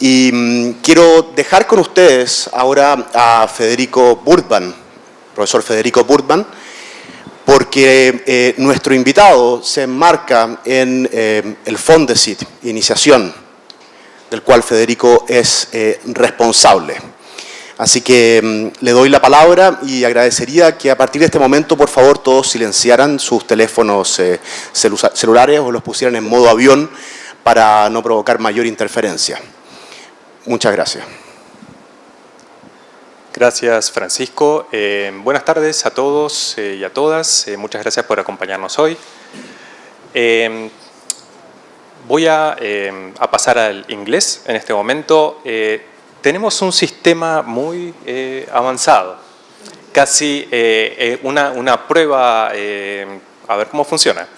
Y quiero dejar con ustedes ahora a Federico Burtman, profesor Federico Burtman, porque nuestro invitado se enmarca en el Fondesit, iniciación, del cual Federico es responsable. Así que le doy la palabra y agradecería que a partir de este momento, por favor, todos silenciaran sus teléfonos celulares o los pusieran en modo avión para no provocar mayor interferencia. Muchas gracias. Gracias, Francisco. Buenas tardes a todos y a todas. Muchas gracias por acompañarnos hoy. Voy a pasar al inglés en este momento. Tenemos un sistema muy avanzado, casi una prueba, a ver cómo funciona,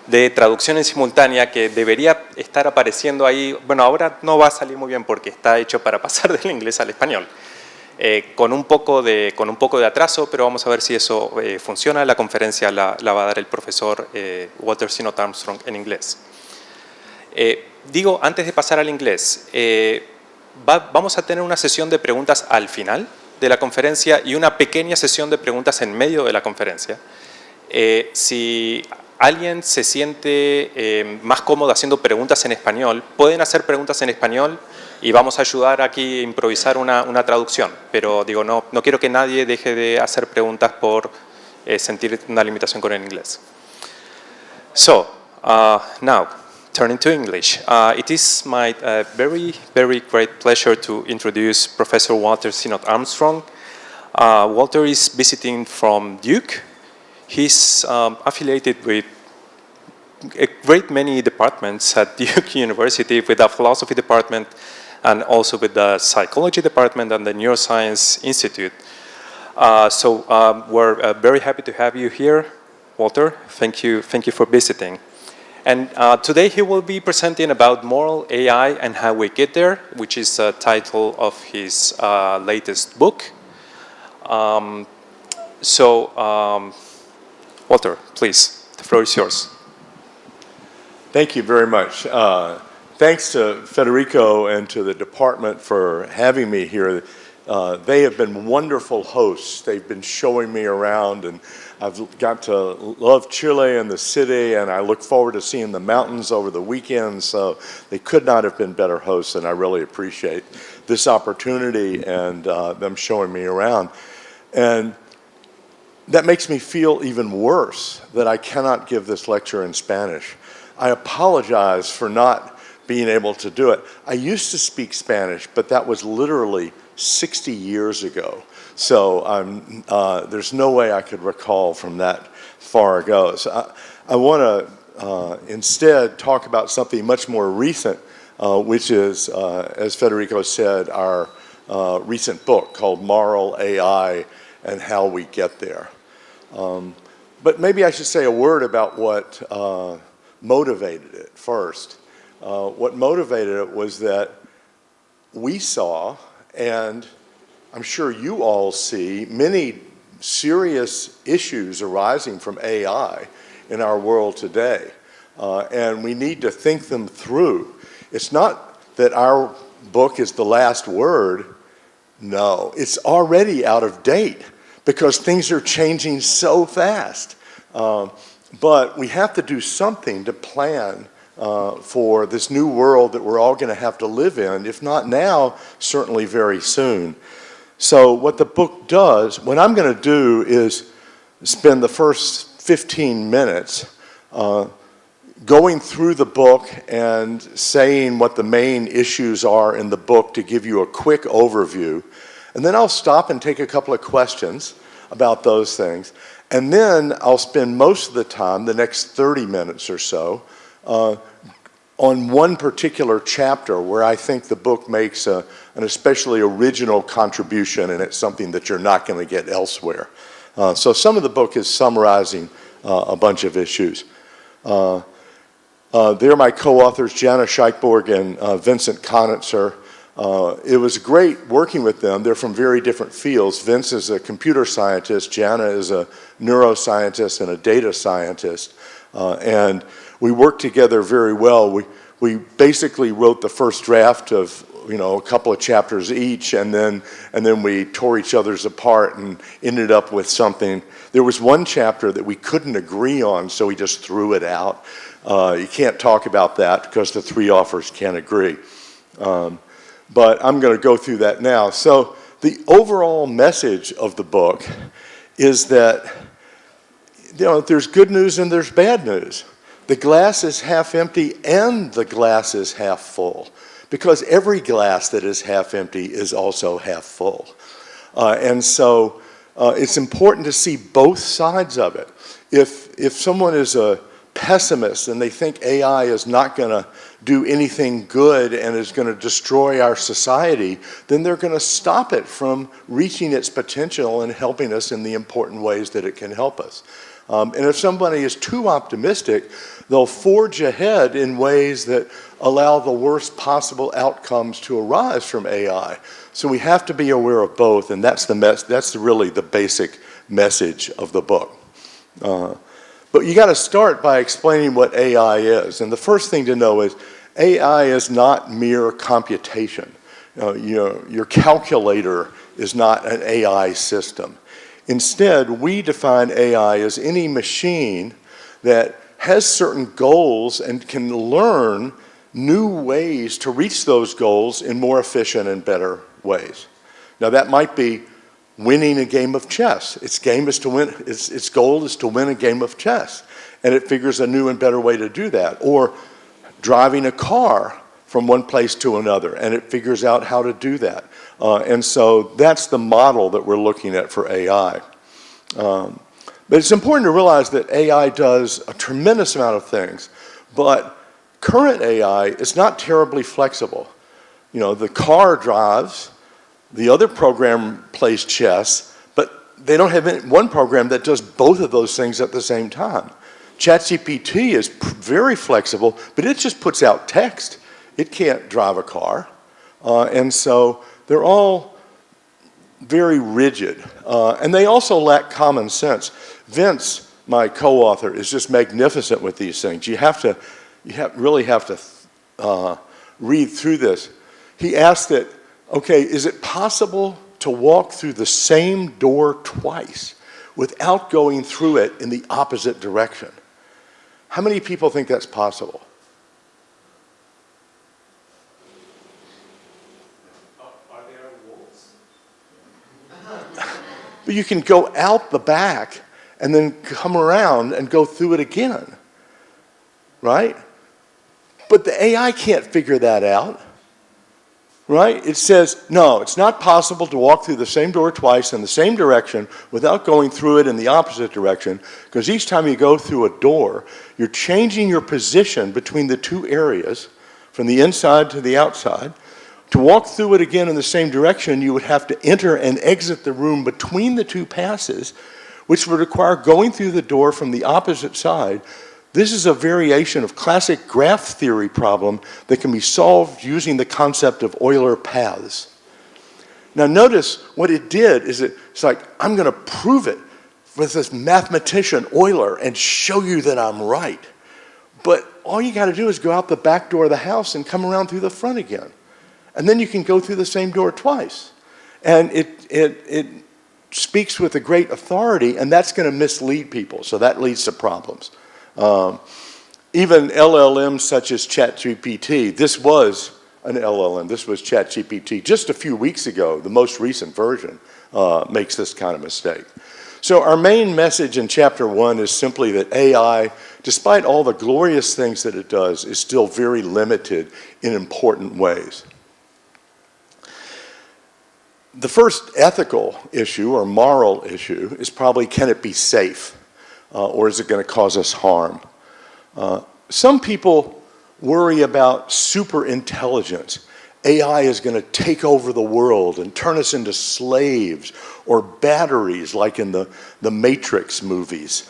de traducción en simultánea que debería estar apareciendo ahí. Bueno, ahora no va a salir muy bien porque está hecho para pasar del inglés al español. Con un poco de atraso, pero vamos a ver si eso funciona. La conferencia la va a dar el profesor Walter Sinnott-Armstrong en inglés. Digo, antes de pasar al inglés, vamos a tener una sesión de preguntas al final de la conferencia y una pequeña sesión de preguntas en medio de la conferencia. Si alguien se siente más cómodo haciendo preguntas en español, pueden hacer preguntas en español y vamos a ayudar aquí a improvisar una traducción. Pero digo, no quiero que nadie deje de hacer preguntas por sentir una limitación con el inglés. So, now, turning to English, it is my very great pleasure to introduce Professor Walter Sinnott-Armstrong. Walter is visiting from Duke. He's affiliated with a great many departments at Duke University, with the philosophy department and also with the psychology department and the neuroscience institute. So we're very happy to have you here, Walter. Thank you for visiting. And today he will be presenting about moral AI and how we get there, which is the title of his latest book. Walter, please, the floor is yours. Thank you very much. Thanks to Federico and to the department for having me here. They have been wonderful hosts. They've been showing me around, and I've got to love Chile and the city, and I look forward to seeing the mountains over the weekend. So they could not have been better hosts, and I really appreciate this opportunity and them showing me around. And that makes me feel even worse that I cannot give this lecture in Spanish. I apologize for not being able to do it. I used to speak Spanish, but that was literally 60 years ago. So there's no way I could recall from that far ago. So I want to instead talk about something much more recent, which is, as Federico said, our recent book called Moral AI and How We Get There. But maybe I should say a word about what motivated it first. What motivated it was that we saw, and I'm sure you all see, many serious issues arising from AI in our world today. And we need to think them through. It's not that our book is the last word. No, it's already out of date because things are changing so fast. But we have to do something to plan for this new world that we're all going to have to live in, if not now, certainly very soon. So what the book does, what I'm going to do is spend the first 15 minutes going through the book and saying what the main issues are in the book to give you a quick overview. And then I'll stop and take a couple of questions about those things. And then I'll spend most of the time, the next 30 minutes or so, on one particular chapter where I think the book makes an especially original contribution, and it's something that you're not going to get elsewhere. So some of the book is summarizing a bunch of issues. They're my co-authors, Jana Scheichborg and Vincent Konitzer. It was great working with them. They're from very different fields. Vince is a computer scientist. Jana is a neuroscientist and a data scientist. And we worked together very well. We basically wrote the first draft of you know, a couple of chapters each, and then we tore each other's apart and ended up with something. There was one chapter that we couldn't agree on, so we just threw it out. You can't talk about that because the three authors can't agree. But I'm going to go through that now. So the overall message of the book is that, you know, there's good news and there's bad news. The glass is half empty and the glass is half full, because every glass that is half empty is also half full. And so it's important to see both sides of it. If someone is a pessimist and they think AI is not going to do anything good and is going to destroy our society, then they're going to stop it from reaching its potential and helping us in the important ways that it can help us. And if somebody is too optimistic, they'll forge ahead in ways that allow the worst possible outcomes to arise from AI. So we have to be aware of both, and that's really the basic message of the book. But you got to start by explaining what AI is. And the first thing to know is AI is not mere computation. Your calculator is not an AI system. Instead, we define AI as any machine that has certain goals and can learn new ways to reach those goals in more efficient and better ways. Now that might be winning a game of chess. Its goal is to win a game of chess, and it figures a new and better way to do that. Or driving a car from one place to another, and it figures out how to do that. And so that's the model that we're looking at for AI. But it's important to realize that AI does a tremendous amount of things, but current AI is not terribly flexible. You know, the car drives, the other program plays chess, but they don't have one program that does both of those things at the same time. ChatGPT is very flexible, but it just puts out text. It can't drive a car. And so they're all very rigid. And they also lack common sense. Vince, my co-author, is just magnificent with these things. You really have to read through this. He asked that, okay, is it possible to walk through the same door twice without going through it in the opposite direction? How many people think that's possible? Are there walls? But you can go out the back and then come around and go through it again, right? But the AI can't figure that out, right? It says, no, it's not possible to walk through the same door twice in the same direction without going through it in the opposite direction, because each time you go through a door, you're changing your position between the two areas, from the inside to the outside. To walk through it again in the same direction, you would have to enter and exit the room between the two passes, which would require going through the door from the opposite side. This is a variation of classic graph theory problem that can be solved using the concept of Euler paths. Now notice what it did is it's like, I'm going to prove it with this mathematician Euler and show you that I'm right. But all you got to do is go out the back door of the house and come around through the front again. And then you can go through the same door twice. And it speaks with a great authority, and that's going to mislead people. So that leads to problems. Even LLMs such as ChatGPT, this was an LLM, this was ChatGPT. Just a few weeks ago, the most recent version makes this kind of mistake. So our main message in chapter 1 is simply that AI, despite all the glorious things that it does, is still very limited in important ways. The first ethical issue or moral issue is probably, can it be safe? Or is it going to cause us harm? Some people worry about super intelligence. AI is going to take over the world and turn us into slaves or batteries like in the Matrix movies.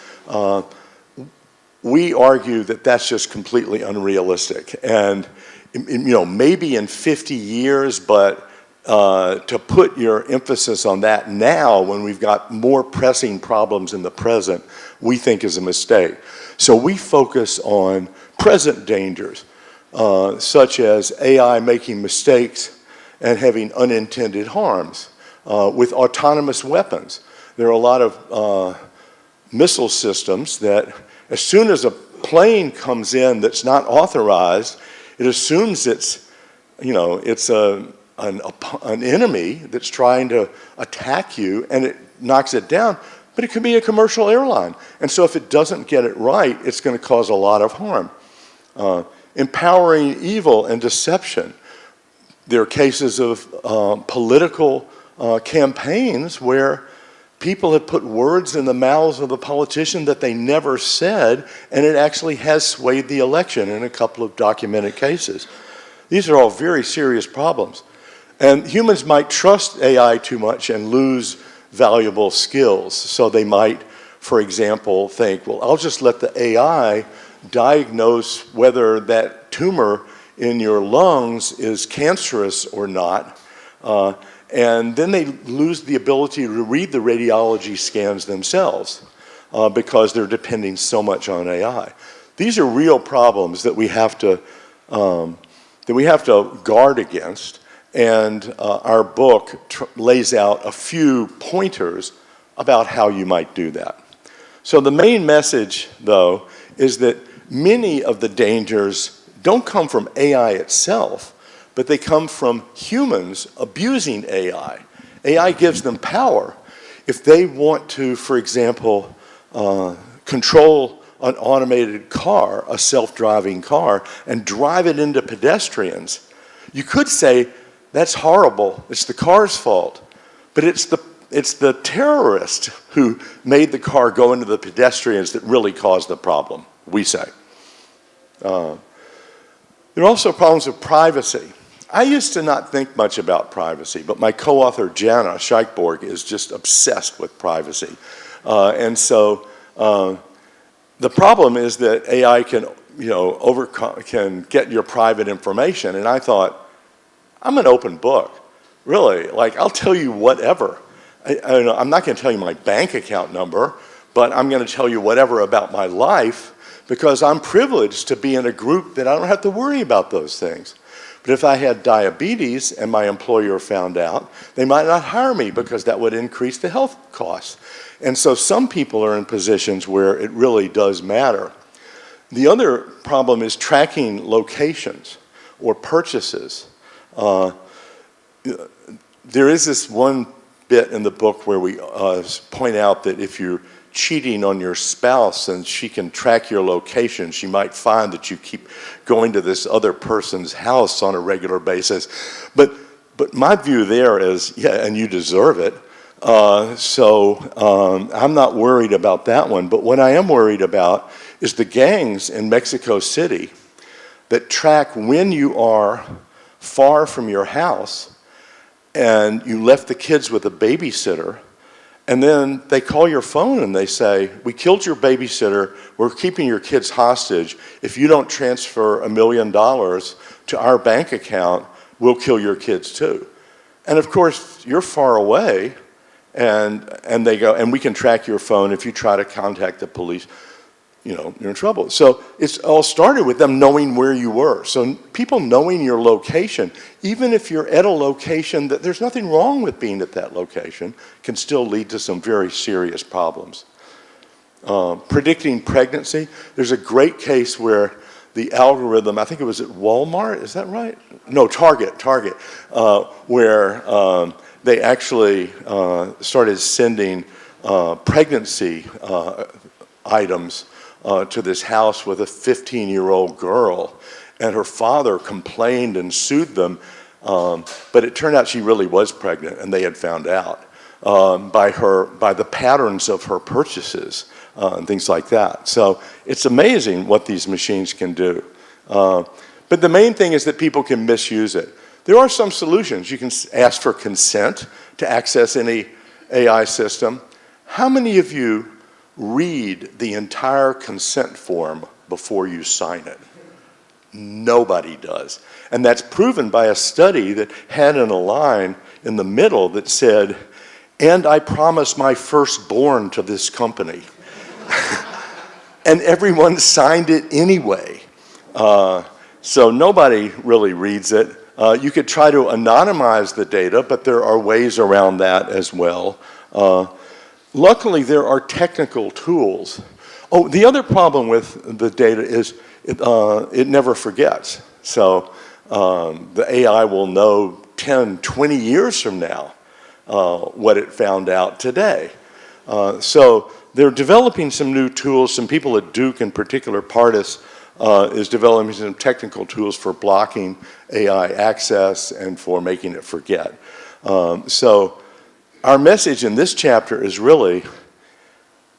We argue that that's just completely unrealistic. And maybe in 50 years, but to put your emphasis on that now when we've got more pressing problems in the present, we think is a mistake. So we focus on present dangers, such as AI making mistakes and having unintended harms. With autonomous weapons, there are a lot of missile systems that as soon as a plane comes in that's not authorized, it assumes it's, it's an enemy that's trying to attack you, and it knocks it down. But it could be a commercial airline. And so if it doesn't get it right, it's going to cause a lot of harm. Empowering evil and deception. There are cases of political campaigns where people have put words in the mouths of the politician that they never said, and it actually has swayed the election in a couple of documented cases. These are all very serious problems. And humans might trust AI too much and lose valuable skills. So they might, for example, think, well, I'll just let the AI diagnose whether that tumor in your lungs is cancerous or not. And then they lose the ability to read the radiology scans themselves because they're depending so much on AI. These are real problems that we have to guard against. And our book lays out a few pointers about how you might do that. So the main message, though, is that many of the dangers don't come from AI itself, but they come from humans abusing AI. AI gives them power. If they want to, for example, control an automated car, a self-driving car, and drive it into pedestrians, you could say, that's horrible, it's the car's fault. But it's the terrorist who made the car go into the pedestrians that really caused the problem, we say. There are also problems with privacy. I used to not think much about privacy, but my co-author Jana Scheikborg is just obsessed with privacy. And so the problem is that AI can, can get your private information. And I thought, I'm an open book, really. Like, I'll tell you whatever. I'm not going to tell you my bank account number, but I'm going to tell you whatever about my life because I'm privileged to be in a group that I don't have to worry about those things. But if I had diabetes and my employer found out, they might not hire me because that would increase the health costs. And so some people are in positions where it really does matter. The other problem is tracking locations or purchases. There is this one bit in the book where we point out that if you're cheating on your spouse and she can track your location, she might find that you keep going to this other person's house on a regular basis. But my view there is, yeah, and you deserve it. So I'm not worried about that one. But what I am worried about is the gangs in Mexico City that track when you are far from your house and you left the kids with a babysitter, and then they call your phone and they say, we killed your babysitter, we're keeping your kids hostage. If you don't transfer $1 million to our bank account, we'll kill your kids too. And of course, you're far away, and they go, and we can track your phone if you try to contact the police. You're in trouble. So it's all started with them knowing where you were. So people knowing your location, even if you're at a location that there's nothing wrong with being at that location, can still lead to some very serious problems. Predicting pregnancy, there's a great case where the algorithm, I think it was at Walmart, is that right? No, Target, where they actually started sending pregnancy items to this house with a 15-year-old girl, and her father complained and sued them, but it turned out she really was pregnant, and they had found out by the patterns of her purchases and things like that. So it's amazing what these machines can do. But the main thing is that people can misuse it. There are some solutions. You can ask for consent to access any AI system. How many of you read the entire consent form before you sign it? Nobody does. And that's proven by a study that had in a line in the middle that said, and I promise my firstborn to this company. And everyone signed it anyway. So nobody really reads it. You could try to anonymize the data, but there are ways around that as well. Luckily, there are technical tools. Oh, the other problem with the data is it never forgets. So the AI will know 10, 20 years from now what it found out today. So they're developing some new tools. Some people at Duke in particular, Pardis, is developing some technical tools for blocking AI access and for making it forget. So our message in this chapter is really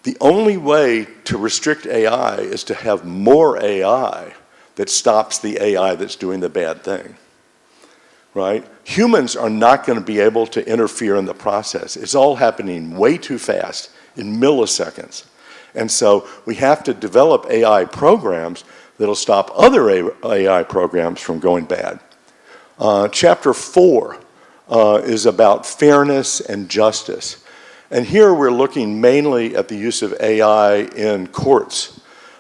the only way to restrict AI is to have more AI that stops the AI that's doing the bad thing, right? Humans are not going to be able to interfere in the process. It's all happening way too fast, in milliseconds. And so we have to develop AI programs that'll stop other AI programs from going bad. Chapter 4 is about fairness and justice. And here we're looking mainly at the use of AI in courts.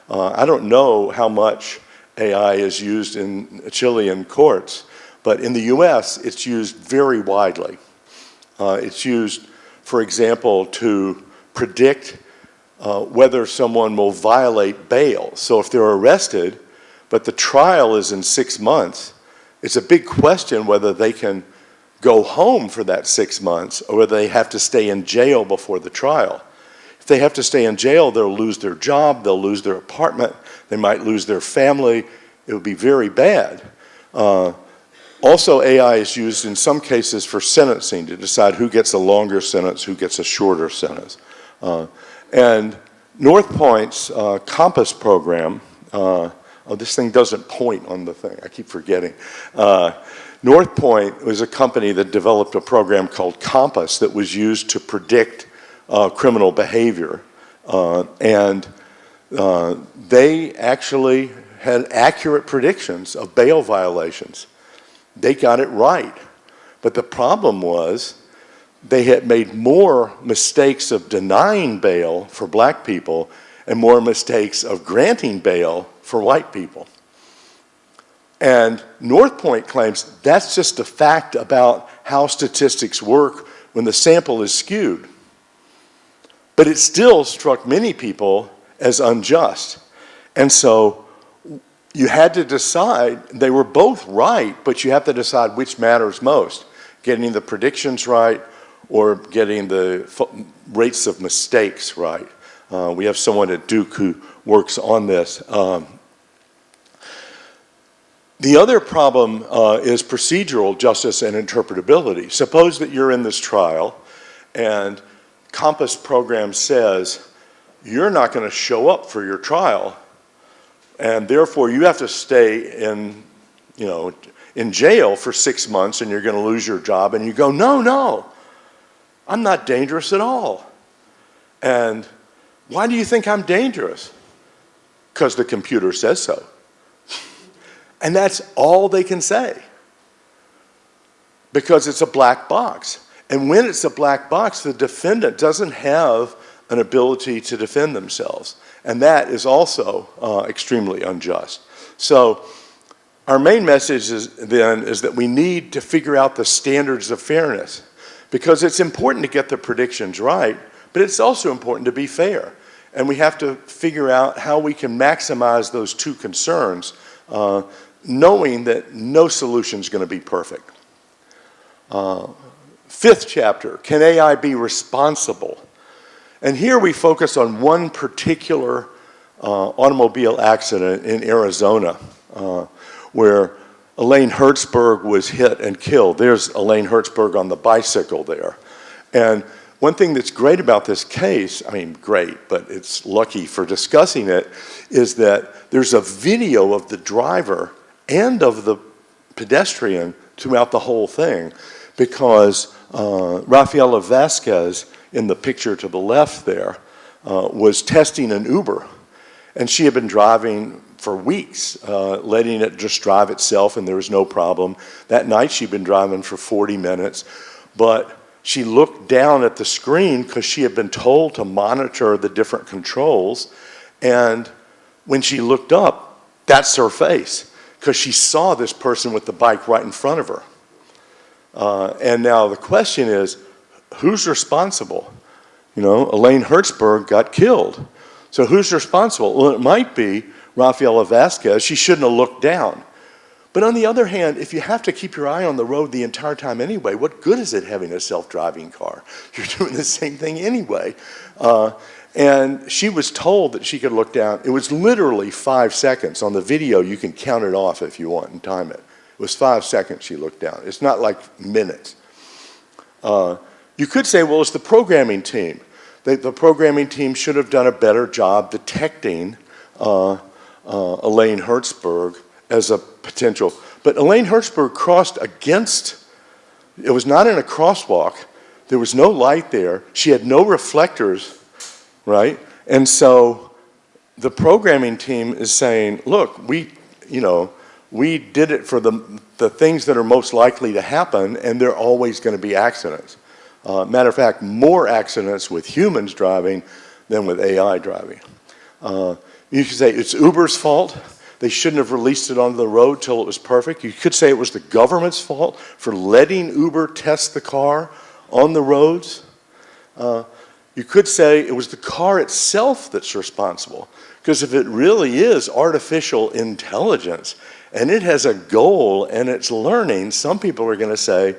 I don't know how much AI is used in Chilean courts, but in the US it's used very widely. It's used, for example, to predict whether someone will violate bail. So if they're arrested, but the trial is in 6 months, it's a big question whether they can go home for that 6 months or whether they have to stay in jail before the trial. If they have to stay in jail, they'll lose their job, they'll lose their apartment, they might lose their family. It would be very bad. Also, AI is used in some cases for sentencing to decide who gets a longer sentence, who gets a shorter sentence. And North Point's Compass program, oh, this thing doesn't point on the thing, I keep forgetting. North Point was a company that developed a program called Compass that was used to predict criminal behavior. And they actually had accurate predictions of bail violations. They got it right. But the problem was they had made more mistakes of denying bail for black people and more mistakes of granting bail for white people. And North Point claims that's just a fact about how statistics work when the sample is skewed. But it still struck many people as unjust. And so you had to decide, they were both right, but you have to decide which matters most, getting the predictions right or getting the rates of mistakes right. We have someone at Duke who works on this. The other problem is procedural justice and interpretability. Suppose that you're in this trial and Compass program says you're not going to show up for your trial and therefore you have to stay in jail for 6 months and you're going to lose your job, and you go, no, I'm not dangerous at all. And why do you think I'm dangerous? Because the computer says so. And that's all they can say, because it's a black box. And when it's a black box, the defendant doesn't have an ability to defend themselves. And that is also extremely unjust. So our main message is that we need to figure out the standards of fairness, because it's important to get the predictions right, but it's also important to be fair. And we have to figure out how we can maximize those two concerns, knowing that no solution is going to be perfect. Fifth chapter, can AI be responsible? And here we focus on one particular automobile accident in Arizona where Elaine Hertzberg was hit and killed. There's Elaine Hertzberg on the bicycle there. And one thing that's great about this case, I mean great, but it's lucky for discussing it, is that there's a video of the driver and of the pedestrian throughout the whole thing, because Rafaela Vasquez, in the picture to the left there, was testing an Uber. And she had been driving for weeks, letting it just drive itself, and there was no problem. That night she'd been driving for 40 minutes, but she looked down at the screen because she had been told to monitor the different controls, and when she looked up, that's her face, because she saw this person with the bike right in front of her. And now the question is, who's responsible? You know, Elaine Hertzberg got killed. So who's responsible? Well, it might be Rafaela Vasquez. She shouldn't have looked down. But on the other hand, if you have to keep your eye on the road the entire time anyway, what good is it having a self-driving car? You're doing the same thing anyway. And she was told that she could look down. It was literally 5 seconds. On the video, you can count it off if you want and time it. It was 5 seconds she looked down. It's not like minutes. You could say, well, it's the programming team. The programming team should have done a better job detecting Elaine Hertzberg as a potential. But Elaine Hertzberg crossed against, it was not in a crosswalk. There was no light there. She had no reflectors, right? And so the programming team is saying, look, we did it for the things that are most likely to happen, and there are always going to be accidents. Matter of fact, more accidents with humans driving than with AI driving. You could say it's Uber's fault. They shouldn't have released it onto the road till it was perfect. You could say it was the government's fault for letting Uber test the car on the roads. You could say it was the car itself that's responsible. Because if it really is artificial intelligence and it has a goal and it's learning, some people are going to say,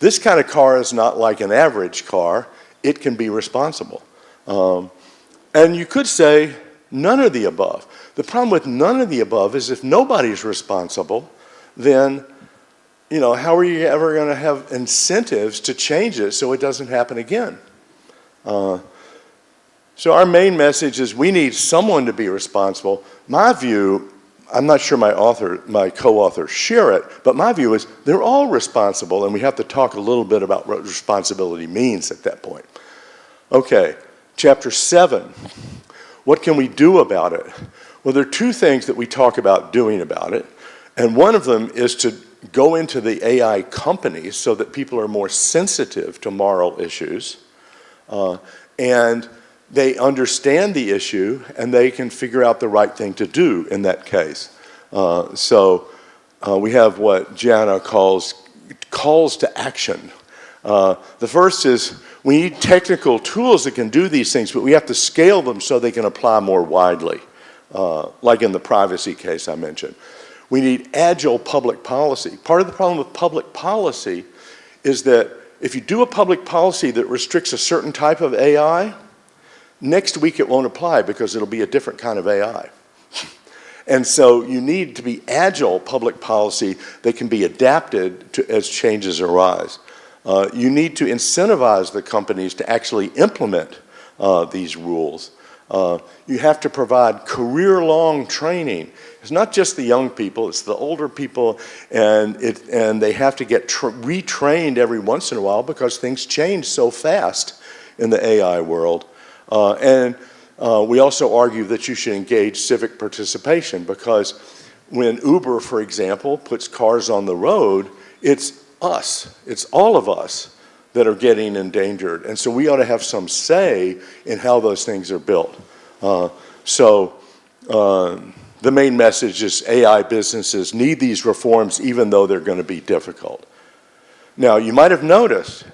this kind of car is not like an average car. It can be responsible. And you could say none of the above. The problem with none of the above is if nobody's responsible, then how are you ever going to have incentives to change it so it doesn't happen again? So our main message is we need someone to be responsible. My view, I'm not sure my co-authors share it, but my view is they're all responsible, and we have to talk a little bit about what responsibility means at that point. Okay, chapter 7. What can we do about it? Well, there are two things that we talk about doing about it, and one of them is to go into the AI companies so that people are more sensitive to moral issues, and they understand the issue and they can figure out the right thing to do in that case. So we have what Gianna calls calls to action. The first is we need technical tools that can do these things, but we have to scale them so they can apply more widely, like in the privacy case I mentioned. We need agile public policy. Part of the problem with public policy is that if you do a public policy that restricts a certain type of AI, next week it won't apply because it'll be a different kind of AI. And so you need to be agile public policy that can be adapted to as changes arise. You need to incentivize the companies to actually implement these rules. You have to provide career-long training. It's not just the young people, it's the older people, and they have to get retrained every once in a while because things change so fast in the AI world. We also argue that you should engage civic participation because when Uber, for example, puts cars on the road, it's us, it's all of us that are getting endangered. And so we ought to have some say in how those things are built. The main message is AI businesses need these reforms even though they're going to be difficult. Now, you might have noticed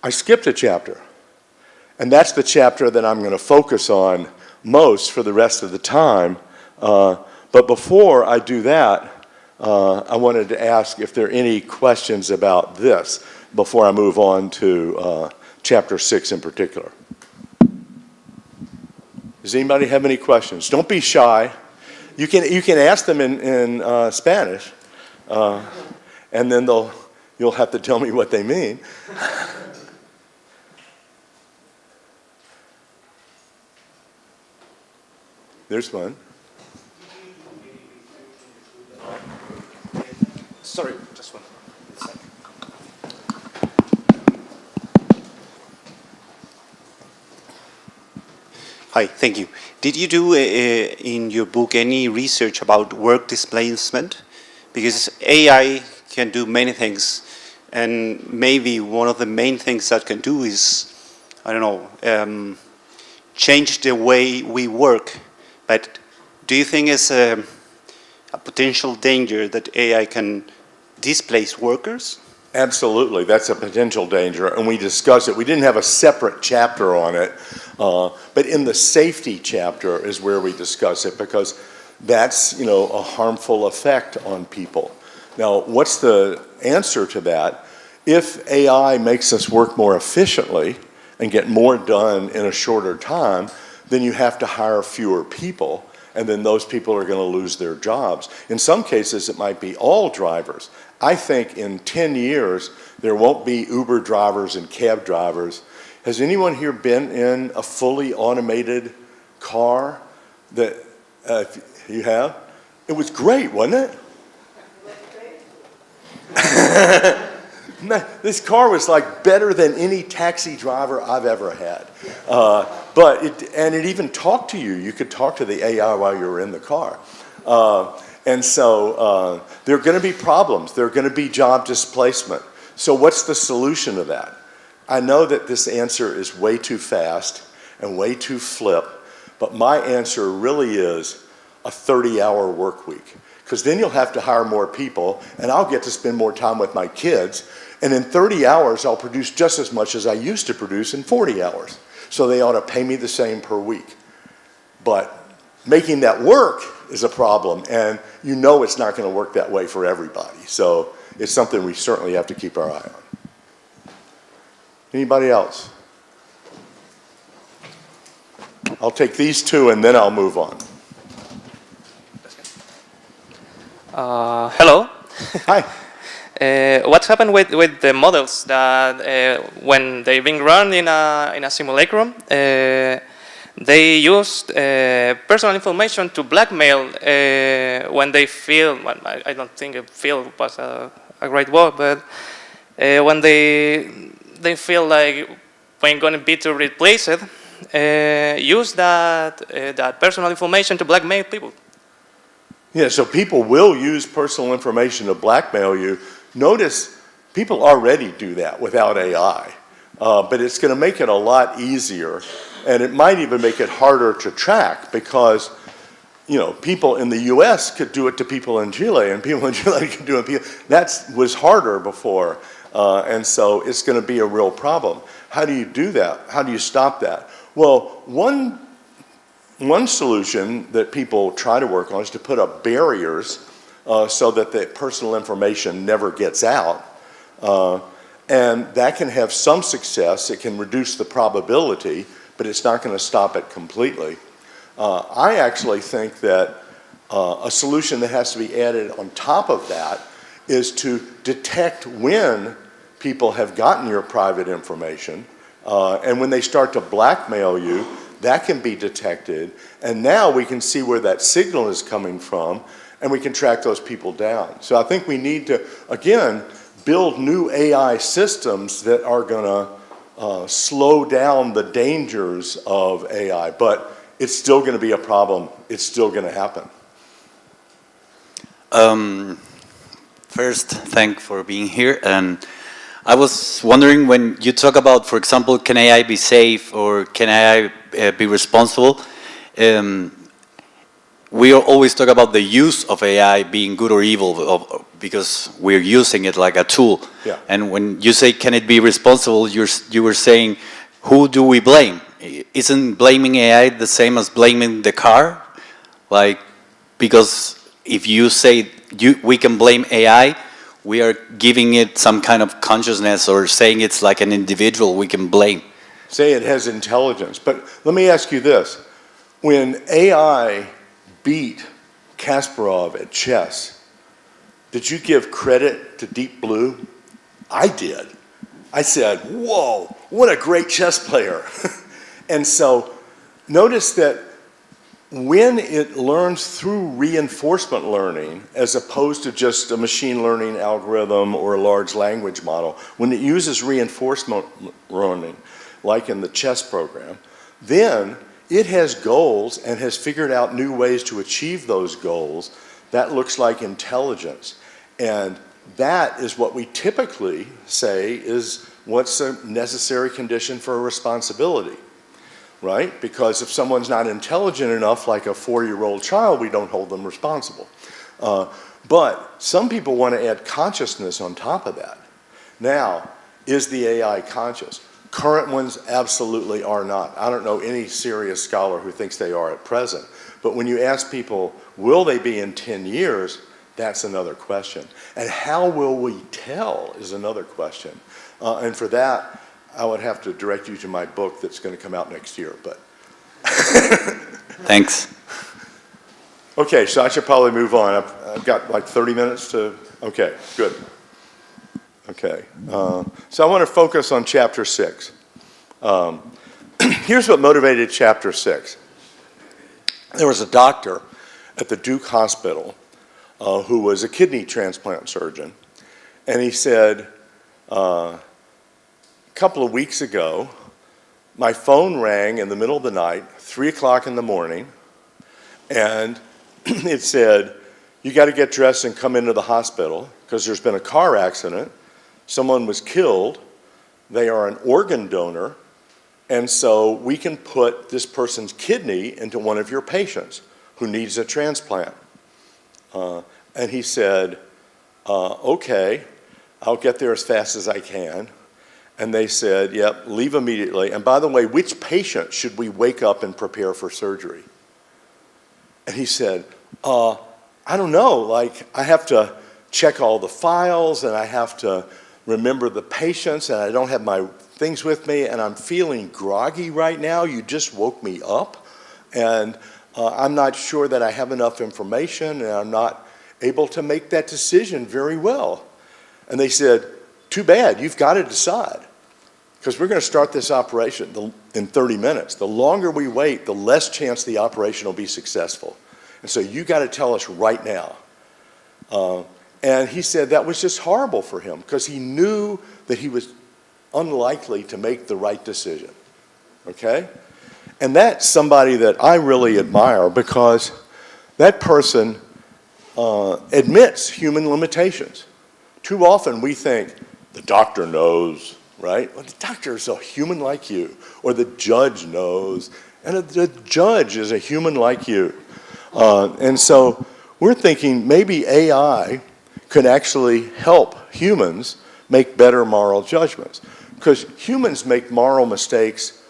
I skipped a chapter. And that's the chapter that I'm going to focus on most for the rest of the time. But before I do that, I wanted to ask if there are any questions about this before I move on to chapter 6 in particular. Does anybody have any questions? Don't be shy. You can ask them in Spanish, and then you'll have to tell me what they mean. There's one. Sorry, just one second. Hi, thank you. Did you do in your book any research about work displacement? Because AI can do many things, and maybe one of the main things that can do is, I don't know, change the way we work. But do you think it's a potential danger that AI can displace workers? Absolutely, that's a potential danger, and we discussed it. We didn't have a separate chapter on it, but in the safety chapter is where we discuss it, because that's, you know, a harmful effect on people. Now, what's the answer to that? If AI makes us work more efficiently and get more done in a shorter time, then you have to hire fewer people, and then those people are going to lose their jobs. In some cases, it might be all drivers. I think in 10 years, there won't be Uber drivers and cab drivers. Has anyone here been in a fully automated car? That you have? It was great, wasn't it? This car was like better than any taxi driver I've ever had. But it even talked to you. You could talk to the AI while you were in the car. And so there are going to be problems. There are going to be job displacement. So what's the solution to that? I know that this answer is way too fast and way too flip, but my answer really is a 30-hour work week. Because then you'll have to hire more people, and I'll get to spend more time with my kids. And in 30 hours, I'll produce just as much as I used to produce in 40 hours. So they ought to pay me the same per week. But making that work is a problem, and you know it's not going to work that way for everybody. So it's something we certainly have to keep our eye on. Anybody else? I'll take these two and then I'll move on. Hello. Hi. What's happened with the models that when they've been run in a simulacrum, they used personal information to blackmail when they feel, well, I don't think feel was a great word, but when they feel like when going to be to replace it, use that personal information to blackmail people. Yeah, so people will use personal information to blackmail you. Notice people already do that without AI, but it's going to make it a lot easier, and it might even make it harder to track because, you know, people in the U.S. could do it to people in Chile, and people in Chile could do it to people. That was harder before, and so it's going to be a real problem. How do you do that? How do you stop that? Well, one solution that people try to work on is to put up barriers so that the personal information never gets out. And that can have some success. It can reduce the probability, but it's not going to stop it completely. I actually think that a solution that has to be added on top of that is to detect when people have gotten your private information, and when they start to blackmail you, that can be detected, and now we can see where that signal is coming from, and we can track those people down. So I think we need to, again, build new AI systems that are going to slow down the dangers of AI, but it's still going to be a problem. It's still going to happen. First, thanks for being here. And I was wondering, when you talk about, for example, can AI be safe or can AI be responsible? We always talk about the use of AI being good or evil because we're using it like a tool. Yeah. And when you say, can it be responsible, you were saying, who do we blame? Isn't blaming AI the same as blaming the car? Like, because if you say we can blame AI, we are giving it some kind of consciousness or saying it's like an individual we can blame. Say it has intelligence. But let me ask you this. When AI beat Kasparov at chess, did you give credit to Deep Blue? I did. I said, whoa, what a great chess player. And so notice that when it learns through reinforcement learning, as opposed to just a machine learning algorithm or a large language model, when it uses reinforcement learning, like in the chess program, then it has goals and has figured out new ways to achieve those goals. That looks like intelligence. And that is what we typically say is what's a necessary condition for a responsibility. Right? Because if someone's not intelligent enough, like a 4-year-old child, we don't hold them responsible. But some people want to add consciousness on top of that. Now, is the AI conscious? Current ones absolutely are not. I don't know any serious scholar who thinks they are at present. But when you ask people, will they be in 10 years, that's another question. And how will we tell is another question. And for that, I would have to direct you to my book that's going to come out next year. But Thanks. okay, so I should probably move on. I've got like 30 minutes to, okay, good. Okay, so I want to focus on chapter 6. Here's what motivated chapter 6. There was a doctor at the Duke Hospital who was a kidney transplant surgeon, and he said, a couple of weeks ago, my phone rang in the middle of the night, 3 o'clock in the morning, and it said, you got to get dressed and come into the hospital because there's been a car accident. Someone was killed. They are an organ donor. And so we can put this person's kidney into one of your patients who needs a transplant. And he said, okay, I'll get there as fast as I can. And they said, yep, leave immediately. And by the way, which patient should we wake up and prepare for surgery? And he said, I don't know, like I have to check all the files and I have to remember the patients and I don't have my things with me and I'm feeling groggy right now. You just woke me up and I'm not sure that I have enough information and I'm not able to make that decision very well. And they said, too bad, you've got to decide because we're going to start this operation in 30 minutes. The longer we wait, the less chance the operation will be successful. And so you got to tell us right now. And he said that was just horrible for him because he knew that he was unlikely to make the right decision, okay? And that's somebody that I really admire because that person admits human limitations. Too often we think, the doctor knows, right? Well, the doctor is a human like you, or the judge knows, and the judge is a human like you. And so we're thinking maybe AI could actually help humans make better moral judgments. Because humans make moral mistakes,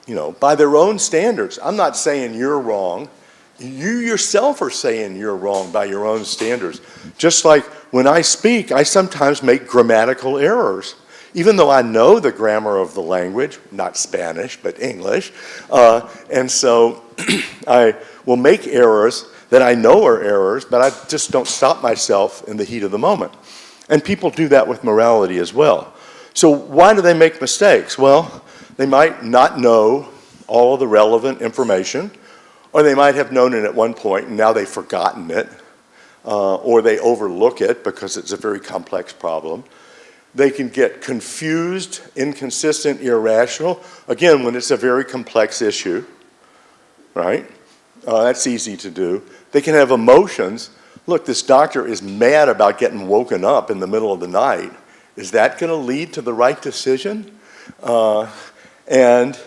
you know, by their own standards. I'm not saying you're wrong. You yourself are saying you're wrong by your own standards. Just like when I speak, I sometimes make grammatical errors. Even though I know the grammar of the language, not Spanish, but English. And so I will make errors that I know are errors, but I just don't stop myself in the heat of the moment. And people do that with morality as well. So why do they make mistakes? Well, they might not know all of the relevant information, or they might have known it at one point and now they've forgotten it, or they overlook it because it's a very complex problem. They can get confused, inconsistent, irrational, again, when it's a very complex issue, right? That's easy to do. They can have emotions. Look, this doctor is mad about getting woken up in the middle of the night. Is that going to lead to the right decision? And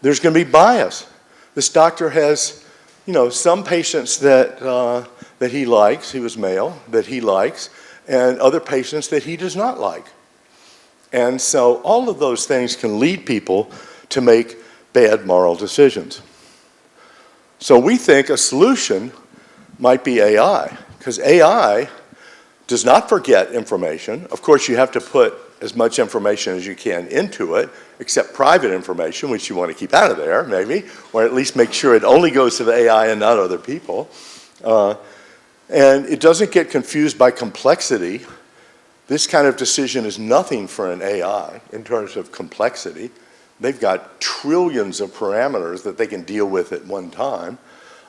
there's going to be bias. This doctor has, you know, some patients that he likes, he was male, that he likes, and other patients that he does not like. And so all of those things can lead people to make bad moral decisions. So we think a solution might be AI, because AI does not forget information. Of course, you have to put as much information as you can into it, except private information, which you want to keep out of there, maybe, or at least make sure it only goes to the AI and not other people. And it doesn't get confused by complexity. This kind of decision is nothing for an AI in terms of complexity. They've got trillions of parameters that they can deal with at one time.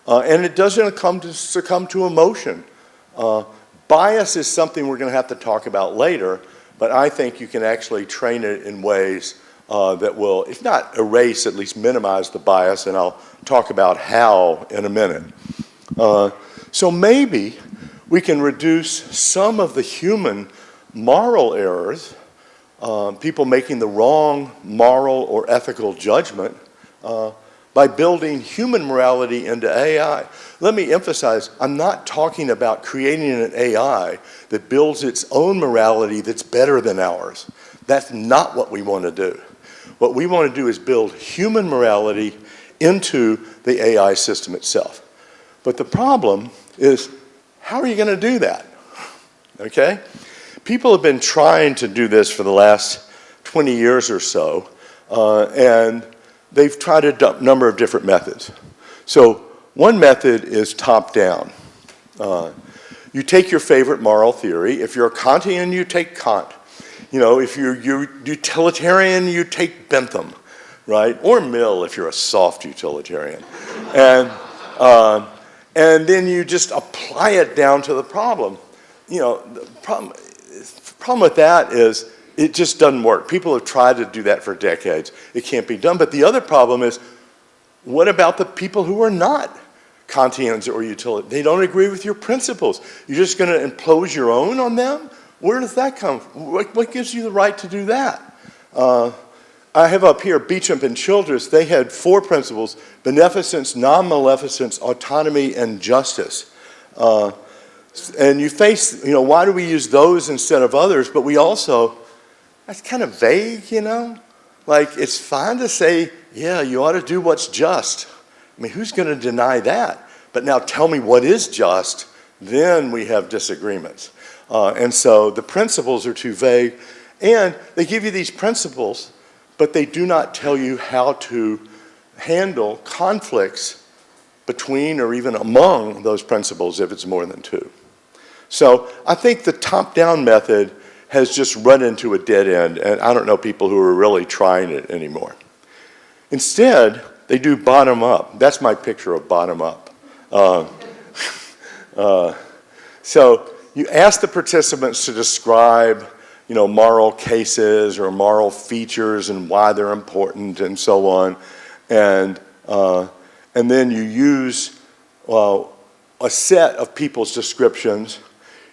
And it doesn't succumb to emotion. Bias is something we're going to have to talk about later, but I think you can actually train it in ways that will, if not erase, at least minimize the bias, and I'll talk about how in a minute. So maybe we can reduce some of the human moral errors, people making the wrong moral or ethical judgment, by building human morality into AI. Let me emphasize, I'm not talking about creating an AI that builds its own morality that's better than ours. That's not what we want to do. What we want to do is build human morality into the AI system itself. But the problem is, how are you going to do that? Okay? People have been trying to do this for the last 20 years or so, and they've tried a number of different methods. So one method is top-down. You take your favorite moral theory. If you're a Kantian, you take Kant. You know, if you're utilitarian, you take Bentham, right? Or Mill if you're a soft utilitarian. And then you just apply it down to the problem. You know, the problem with that is it just doesn't work. People have tried to do that for decades. It can't be done. But the other problem is, what about the people who are not Kantians or utilitarians? They don't agree with your principles. You're just going to impose your own on them? Where does that come from? What gives you the right to do that? I have up here Beecham and Childress. They had 4 principles: beneficence, non-maleficence, autonomy, and justice. And you face, you know, why do we use those instead of others? But we also, that's kind of vague, you know? Like, it's fine to say, yeah, you ought to do what's just. I mean, who's going to deny that? But now tell me what is just, then we have disagreements. And so the principles are too vague. And they give you these principles, but they do not tell you how to handle conflicts between or even among those principles if it's more than 2. So I think the top-down method has just run into a dead end, and I don't know people who are really trying it anymore. Instead, they do bottom-up. That's my picture of bottom-up. So you ask the participants to describe, you know, moral cases or moral features and why they're important and so on. And then you use a set of people's descriptions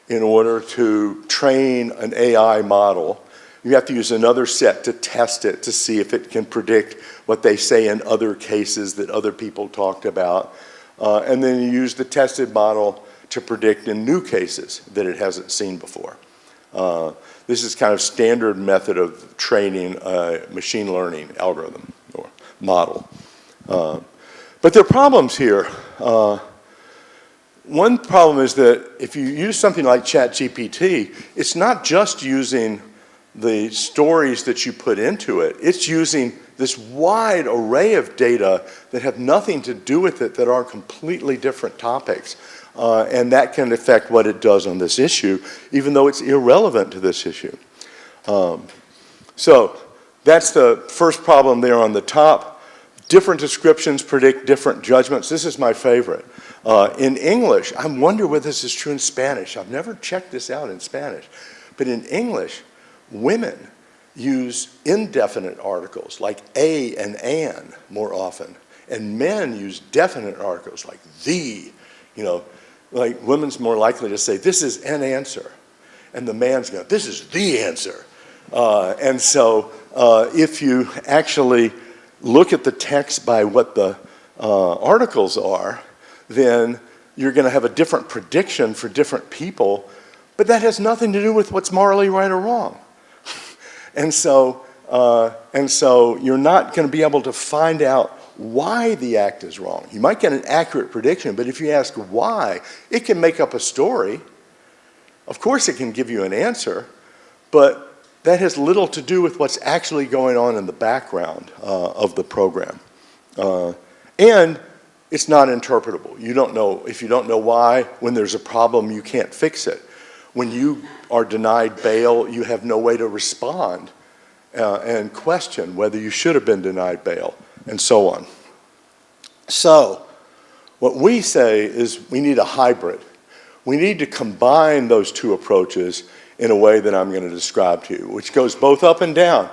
in order to train an AI model. You have to use another set to test it to see if it can predict what they say in other cases that other people talked about. And then you use the tested model to predict in new cases that it hasn't seen before. This is kind of standard method of training a machine learning algorithm or model. But there are problems here. One problem is that if you use something like ChatGPT, it's not just using the stories that you put into it. It's using this wide array of data that have nothing to do with it, that are completely different topics. And that can affect what it does on this issue, even though it's irrelevant to this issue. So that's the first problem there on the top. Different descriptions predict different judgments. This is my favorite. In English, I wonder whether this is true in Spanish. I've never checked this out in Spanish. But in English, women use indefinite articles like a and an more often. And men use definite articles like the. You know, like women's more likely to say, this is an answer. And the man's going, this is the answer. And so if you actually look at the text by what the articles are, then you're going to have a different prediction for different people, but that has nothing to do with what's morally right or wrong. And so you're not going to be able to find out why the act is wrong. You might get an accurate prediction, but if you ask why, it can make up a story. Of course it can give you an answer, but that has little to do with what's actually going on in the background of the program. And it's not interpretable. You don't know, if you don't know why, when there's a problem, you can't fix it. When you are denied bail, you have no way to respond and question whether you should have been denied bail, and so on. So what we say is we need a hybrid. We need to combine those two approaches in a way that I'm going to describe to you, which goes both up and down.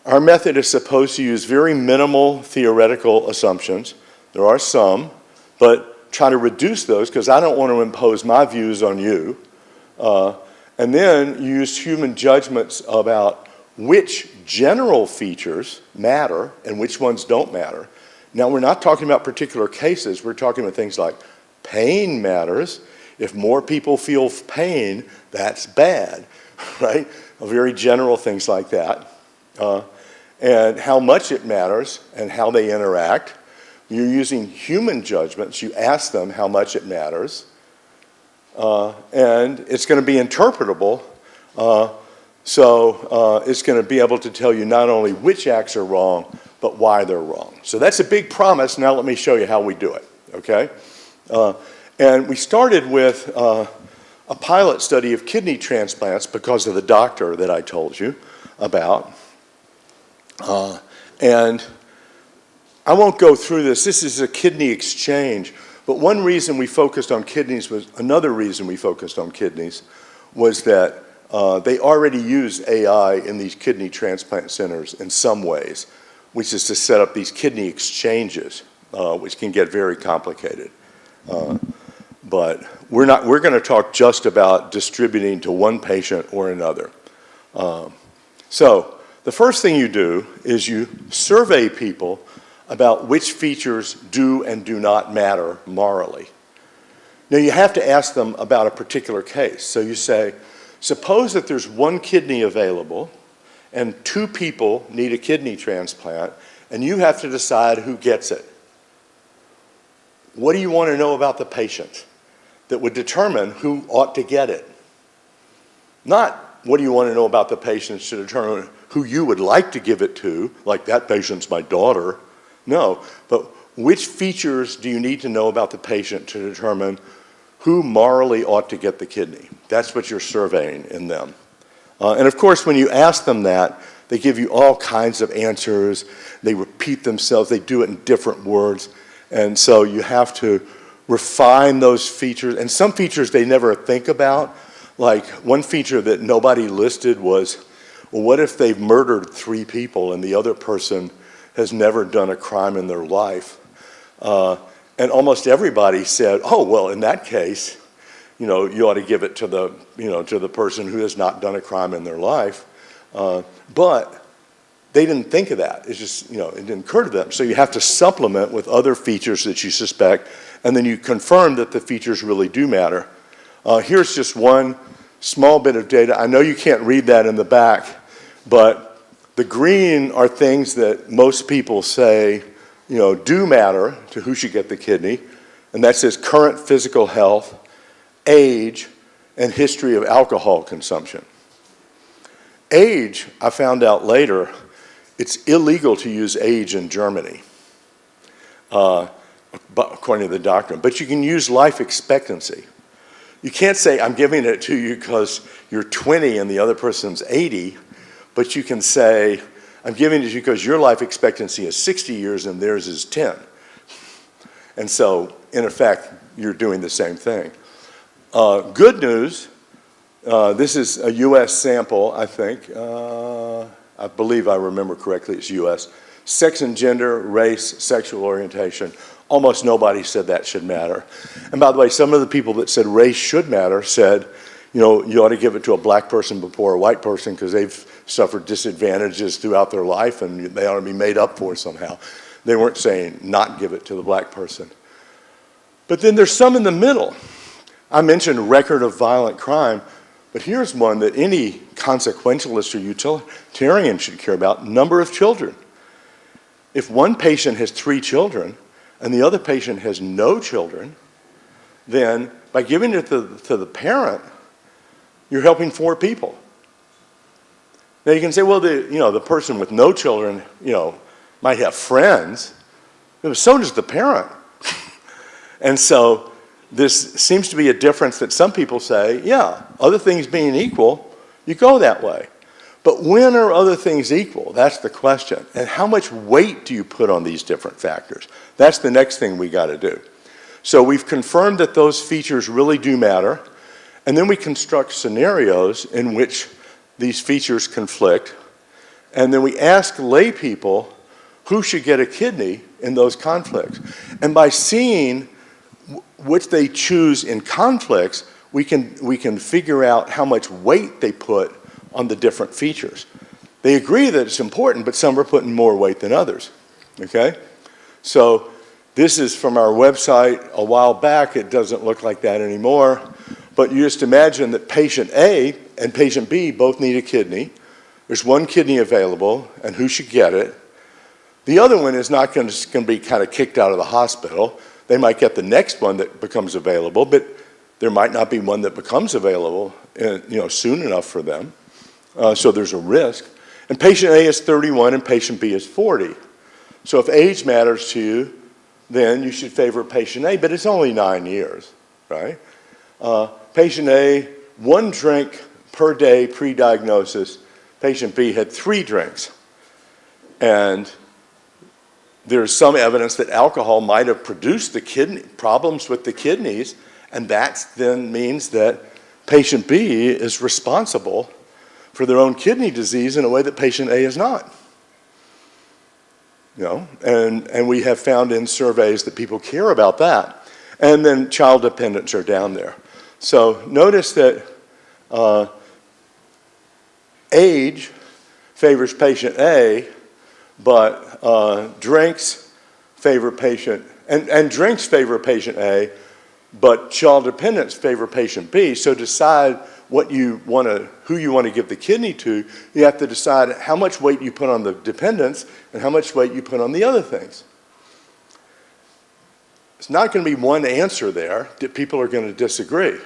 Our method is supposed to use very minimal theoretical assumptions. There are some, but try to reduce those because I don't want to impose my views on you. And then you use human judgments about which general features matter and which ones don't matter. Now, we're not talking about particular cases. We're talking about things like pain matters. If more people feel pain, that's bad, right? Very general things like that. And how much it matters and how they interact. You're using human judgments. You ask them how much it matters. And it's going to be interpretable. So it's going to be able to tell you not only which acts are wrong, but why they're wrong. So that's a big promise. Now let me show you how we do it, okay? And we started with a pilot study of kidney transplants because of the doctor that I told you about. And I won't go through this. This is a kidney exchange. But one reason we focused on kidneys was, another reason we focused on kidneys was that they already use AI in these kidney transplant centers in some ways, which is to set up these kidney exchanges, which can get very complicated. But we're going to talk just about distributing to one patient or another. So the first thing you do is you survey people about which features do and do not matter morally. Now you have to ask them about a particular case. So you say, suppose that there's one kidney available and 2 people need a kidney transplant and you have to decide who gets it. What do you want to know about the patient that would determine who ought to get it? Not what do you want to know about the patient to determine who you would like to give it to, like that patient's my daughter. No, but which features do you need to know about the patient to determine who morally ought to get the kidney? That's what you're surveying in them. And of course, when you ask them that, they give you all kinds of answers. They repeat themselves. They do it in different words. And so you have to refine those features. And some features they never think about. Like one feature that nobody listed was, well, what if they've murdered 3 people and the other person has never done a crime in their life? And almost everybody said, oh, well, in that case, you know, you ought to give it to the, you know, to the person who has not done a crime in their life. But they didn't think of that. It's just, you know, it didn't occur to them. So you have to supplement with other features that you suspect, and then you confirm that the features really do matter. Here's just one small bit of data. I know you can't read that in the back, but the green are things that most people say, you know, do matter to who should get the kidney, and that says current physical health, age, and history of alcohol consumption. Age, I found out later, it's illegal to use age in Germany, according to the doctrine, but you can use life expectancy. You can't say, I'm giving it to you because you're 20 and the other person's 80, but you can say, I'm giving it to you because your life expectancy is 60 years and theirs is 10. And so, in effect, you're doing the same thing. Good news, this is a US sample, I think. I believe I remember correctly, it's US. Sex and gender, race, sexual orientation. Almost nobody said that should matter. And by the way, some of the people that said race should matter said, you know, you ought to give it to a black person before a white person because they've suffered disadvantages throughout their life and they ought to be made up for somehow. They weren't saying not give it to the black person. But then there's some in the middle. I mentioned record of violent crime, but here's one that any consequentialist or utilitarian should care about, number of children. If one patient has 3 children and the other patient has no children, then by giving it to the parent, you're helping 4 people. Now you can say, well, the person with no children, you know, might have friends, but so does the parent. And so this seems to be a difference that some people say, yeah, other things being equal, you go that way. But when are other things equal? That's the question. And how much weight do you put on these different factors? That's the next thing we got to do. So we've confirmed that those features really do matter, and then we construct scenarios in which these features conflict, and then we ask lay people who should get a kidney in those conflicts. And by seeing which they choose in conflicts, we can figure out how much weight they put on the different features. They agree that it's important, but some are putting more weight than others, okay? So this is from our website a while back. It doesn't look like that anymore. But you just imagine that patient A and patient B both need a kidney. There's one kidney available, and who should get it? The other one is not going to be kind of kicked out of the hospital. They might get the next one that becomes available, but there might not be one that becomes available soon enough for them. So there's a risk. And patient A is 31 and patient B is 40. So if age matters to you, then you should favor patient A, but it's only 9 years, right? Patient A, 1 drink per day pre-diagnosis. Patient B had 3 drinks. And there's some evidence that alcohol might have produced the problems with the kidneys, and that then means that patient B is responsible for their own kidney disease in a way that patient A is not. And we have found in surveys that people care about that. And then child dependents are down there. So notice that age favors patient A, but drinks favor patient, and drinks favor patient A, but child dependents favor patient B. So decide who you want to give the kidney to. You have to decide how much weight you put on the dependents and how much weight you put on the other things. It's not going to be one answer there. People are going to disagree.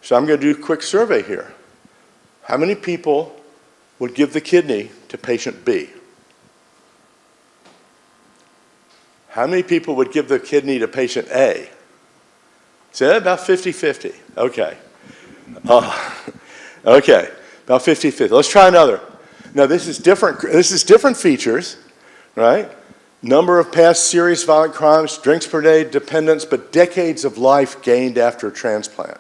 So I'm going to do a quick survey here. How many people would give the kidney to patient B? How many people would give the kidney to patient A? So about 50-50. Okay. Okay, about 50-50. Let's try another. Now this is different features, right? Number of past serious violent crimes, drinks per day, dependence, but decades of life gained after transplant,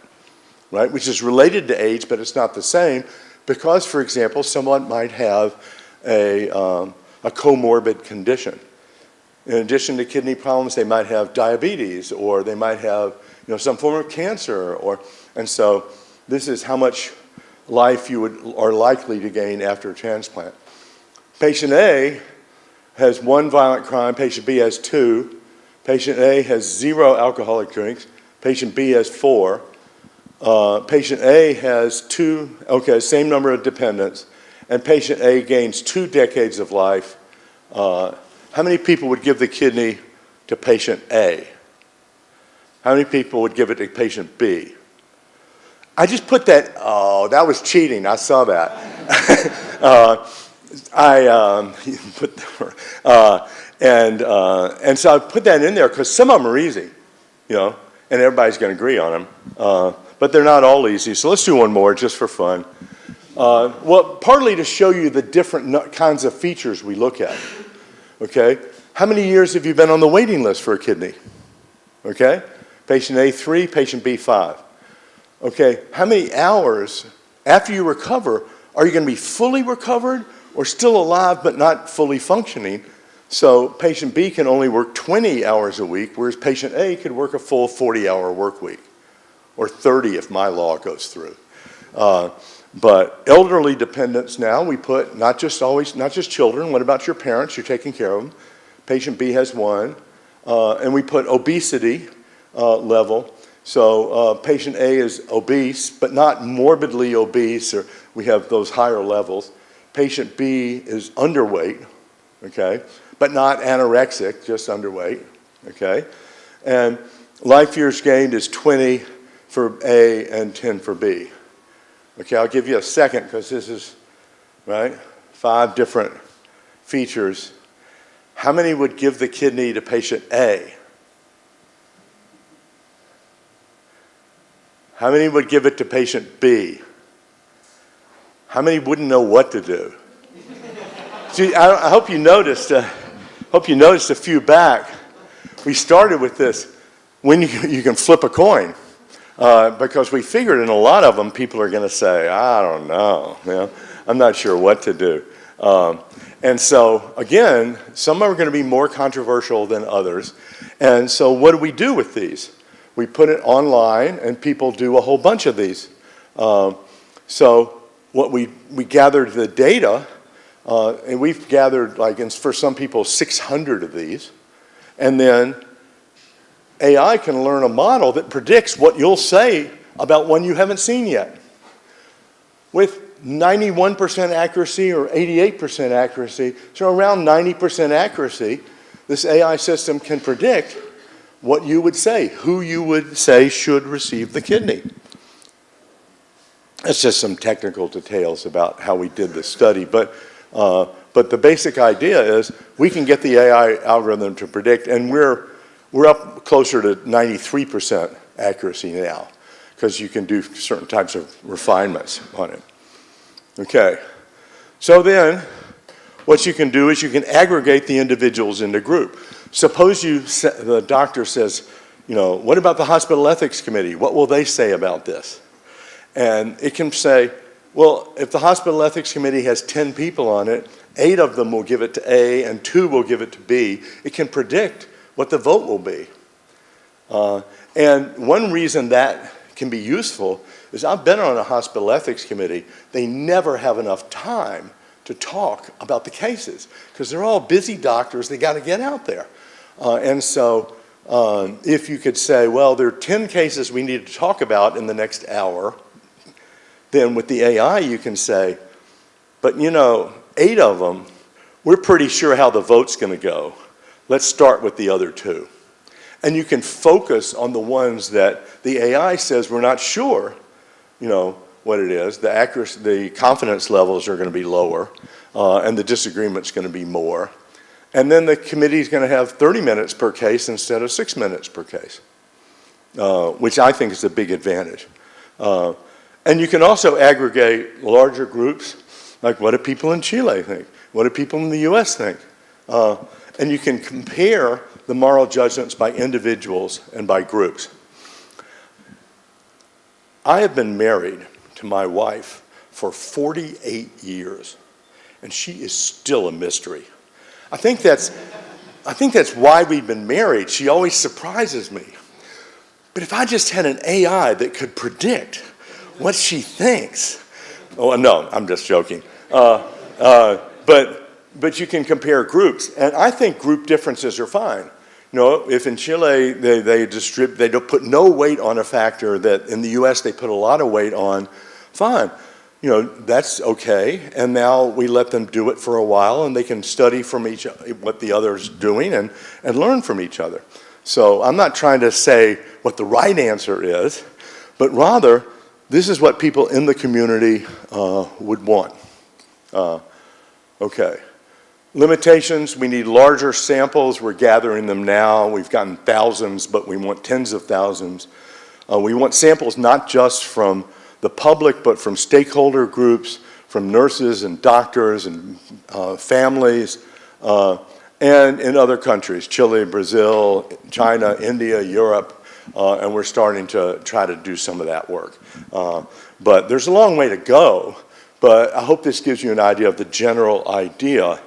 right? Which is related to age, but it's not the same because, for example, someone might have a comorbid condition. In addition to kidney problems, they might have diabetes, or they might have some form of cancer, and so this is how much life you are likely to gain after a transplant. Patient A has 1 violent crime, patient B has 2. Patient A has 0 alcoholic drinks, patient B has 4. Patient A has 2, same number of dependents, and patient A gains 2 decades of life. How many people would give the kidney to patient A? How many people would give it to patient B? I just put that, that was cheating, I saw that. And so I put that in there because some of them are easy, and everybody's going to agree on them. But they're not all easy, so let's do one more just for fun. Well, partly to show you the different kinds of features we look at. Okay, how many years have you been on the waiting list for a kidney? Okay, patient A 3, patient B 5. Okay, how many hours after you recover are you going to be fully recovered or still alive but not fully functioning? So patient B can only work 20 hours a week, whereas patient A could work a full 40-hour work week, or 30 if my law goes through. But elderly dependents now, we put not just children. What about your parents? You're taking care of them. Patient B has 1. And we put obesity level. So patient A is obese, but not morbidly obese, or we have those higher levels. Patient B is underweight, okay, but not anorexic, just underweight, okay. And life years gained is 20 for A and 10 for B. Okay, I'll give you a second because this is, right, 5 different features. How many would give the kidney to patient A? How many would give it to patient B? How many wouldn't know what to do? See, I hope you noticed. A few back. We started with this. When you can flip a coin, because we figured in a lot of them, people are going to say, "I don't know. I'm not sure what to do." And so again, some are going to be more controversial than others. And so, what do we do with these? We put it online, and people do a whole bunch of these. So what we gathered the data, and we've gathered, for some people, 600 of these. And then AI can learn a model that predicts what you'll say about one you haven't seen yet. With 91% accuracy or 88% accuracy, so around 90% accuracy, this AI system can predict what you would say, who you would say should receive the kidney. That's just some technical details about how we did this study, but the basic idea is we can get the AI algorithm to predict, and we're up closer to 93% accuracy now, because you can do certain types of refinements on it. Okay, so then what you can do is you can aggregate the individuals into group. Suppose the doctor says, you know, what about the hospital ethics committee? What will they say about this? And it can say, well, if the hospital ethics committee has 10 people on it, 8 of them will give it to A and 2 will give it to B. It can predict what the vote will be. And one reason that can be useful is I've been on a hospital ethics committee. They never have enough time to talk about the cases because they're all busy doctors. They got to get out there. And so if you could say, well, there are 10 cases we need to talk about in the next hour, then with the AI you can say, but you know, 8 of them, we're pretty sure how the vote's going to go. Let's start with the other 2. And you can focus on the ones that the AI says we're not sure, you know, what it is. The accuracy, the confidence levels are going to be lower, and the disagreement's going to be more. And then the committee's going to have 30 minutes per case instead of 6 minutes per case, which I think is a big advantage. And you can also aggregate larger groups, like what do people in Chile think? What do people in the US think? And you can compare the moral judgments by individuals and by groups. I have been married to my wife for 48 years, and she is still a mystery. I think that's why we've been married. She always surprises me. But if I just had an AI that could predict what she thinks, oh no, I'm just joking. But you can compare groups, and I think group differences are fine. You know, if in Chile they don't put no weight on a factor that in the U.S. they put a lot of weight on, fine. You know, that's okay. And now we let them do it for a while, and they can study from what the other's doing and learn from each other. So I'm not trying to say what the right answer is, but rather this is what people in the community would want. Okay. Limitations, we need larger samples. We're gathering them now. We've gotten thousands, but we want tens of thousands. We want samples not just from the public, but from stakeholder groups, from nurses and doctors and families, and in other countries, Chile, Brazil, China, India, Europe, and we're starting to try to do some of that work. But there's a long way to go, but I hope this gives you an idea of the general idea.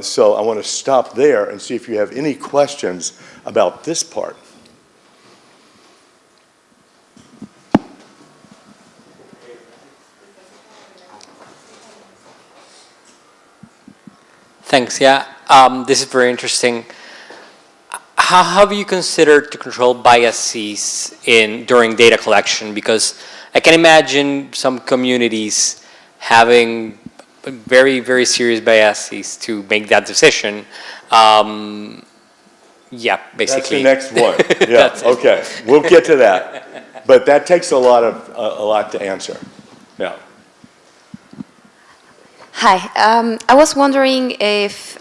So I want to stop there and see if you have any questions about this part. Thanks. Yeah, this is very interesting. How have you considered to control biases during data collection? Because I can imagine some communities having very, very serious biases to make that decision. Yeah, basically. That's the next one. Yeah. Okay. We'll get to that, but that takes a lot to answer. Yeah. Hi. I was wondering if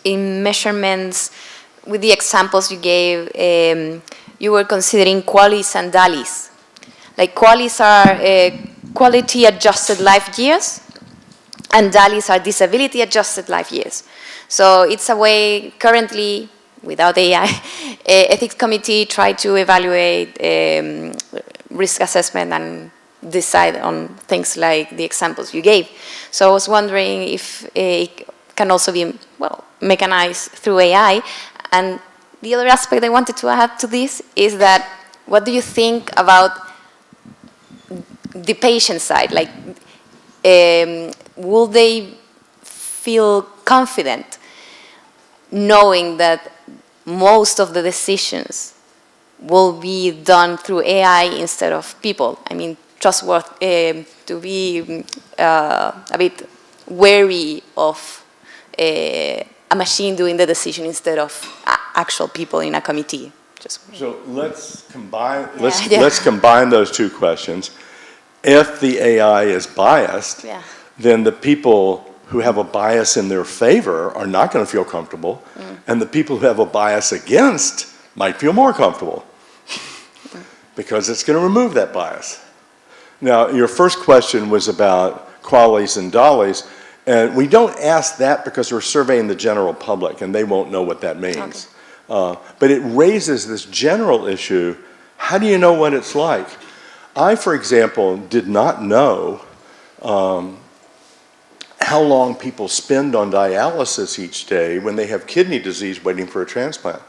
in measurements, with the examples you gave, you were considering QALYs and DALYs. Like QALYs are quality-adjusted life years, and DALYs are disability-adjusted life years. So it's a way currently, without AI, ethics committee try to evaluate risk assessment and decide on things like the examples you gave. So I was wondering if it can also be, well, mechanized through AI. And the other aspect I wanted to add to this is that, what do you think about the patient side? Like, will they feel confident knowing that most of the decisions will be done through AI instead of people. I mean, trustworthy, to be a bit wary of a machine doing the decision instead of actual people in a committee. So let's combine those two questions. If the AI is biased, then the people who have a bias in their favor are not going to feel comfortable, and the people who have a bias against might feel more comfortable because it's going to remove that bias. Now, your first question was about qualities and dollies, and we don't ask that because we're surveying the general public, and they won't know what that means. But it raises this general issue, how do you know what it's like? I, for example, did not know how long people spend on dialysis each day when they have kidney disease waiting for a transplant.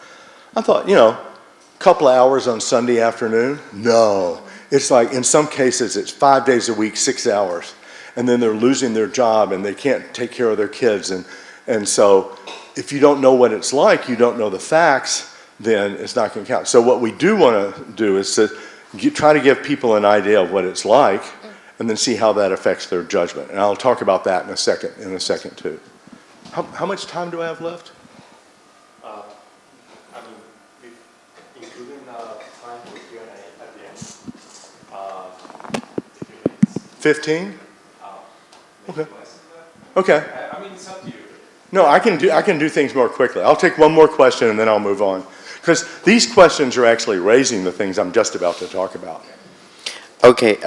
I thought, you know, a couple of hours on Sunday afternoon? No. It's like, in some cases, it's 5 days a week, 6 hours. And then they're losing their job and they can't take care of their kids. And so if you don't know what it's like, you don't know the facts, then it's not going to count. So what we do want to do is to try to give people an idea of what it's like, and then see how that affects their judgment. And I'll talk about that in a second too. How much time do I have left? I mean, including time for Q&A at the end. 15? Okay. Okay. I mean, it's up to you. No, I can do things more quickly. I'll take one more question and then I'll move on. Because these questions are actually raising the things I'm just about to talk about. Okay,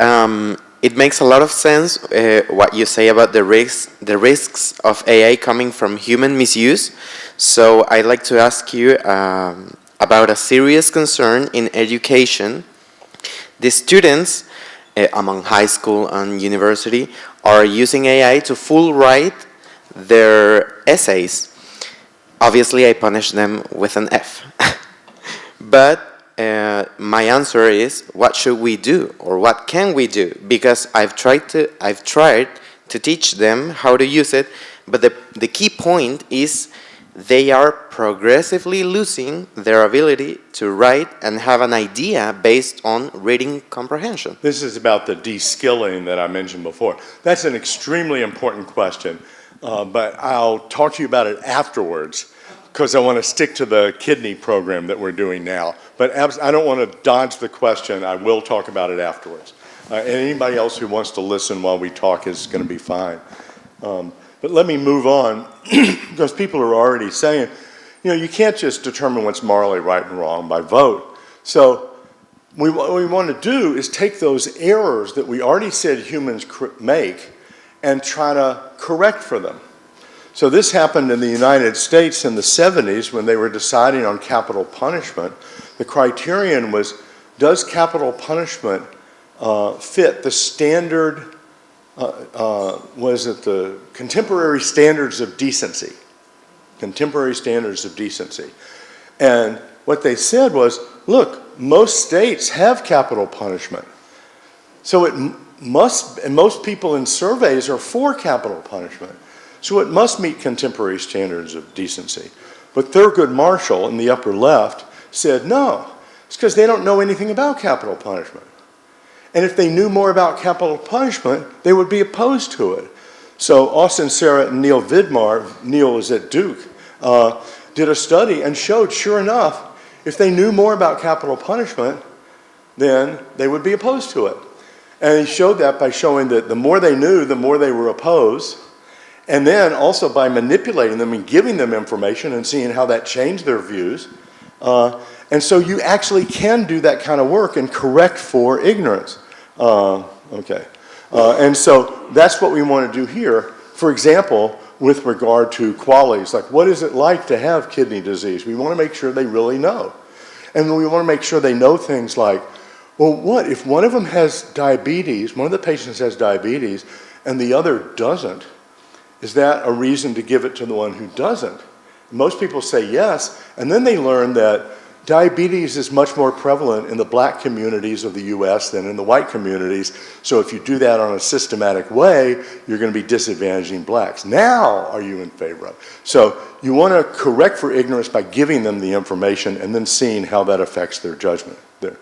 it makes a lot of sense what you say about the risks of AI coming from human misuse. So I'd like to ask you about a serious concern in education. The students among high school and university are using AI to full write their essays. Obviously, I punish them with an F. But my answer is, what should we do, or what can we do? Because I've tried to teach them how to use it, but the key point is they are progressively losing their ability to write and have an idea based on reading comprehension. This is about the de-skilling that I mentioned before. That's an extremely important question, but I'll talk to you about it afterwards, because I want to stick to the kidney program that we're doing now. But I don't want to dodge the question. I will talk about it afterwards. And anybody else who wants to listen while we talk is going to be fine. But let me move on, because people are already saying, you know, you can't just determine what's morally right and wrong by vote. So what we want to do is take those errors that we already said humans make and try to correct for them. So this happened in the United States in the 70s when they were deciding on capital punishment. The criterion was, does capital punishment fit the standard, was it the contemporary standards of decency? Contemporary standards of decency. And what they said was, look, most states have capital punishment. So it must, and most people in surveys are for capital punishment. So it must meet contemporary standards of decency. But Thurgood Marshall in the upper left said, no, it's because they don't know anything about capital punishment. And if they knew more about capital punishment, they would be opposed to it. So Austin Serra and Neil Vidmar, Neil is at Duke, did a study and showed, sure enough, if they knew more about capital punishment, then they would be opposed to it. And he showed that by showing that the more they knew, the more they were opposed. And then also by manipulating them and giving them information and seeing how that changed their views. And so you actually can do that kind of work and correct for ignorance. And so that's what we want to do here. For example, with regard to qualities, like what is it like to have kidney disease? We want to make sure they really know. And we want to make sure they know things like, well, what if one of them has diabetes, one of the patients has diabetes, and the other doesn't? Is that a reason to give it to the one who doesn't? Most people say yes, and then they learn that diabetes is much more prevalent in the black communities of the US than in the white communities. So if you do that on a systematic way, you're going to be disadvantaging blacks. Now are you in favor of? So you want to correct for ignorance by giving them the information and then seeing how that affects their judgment. There.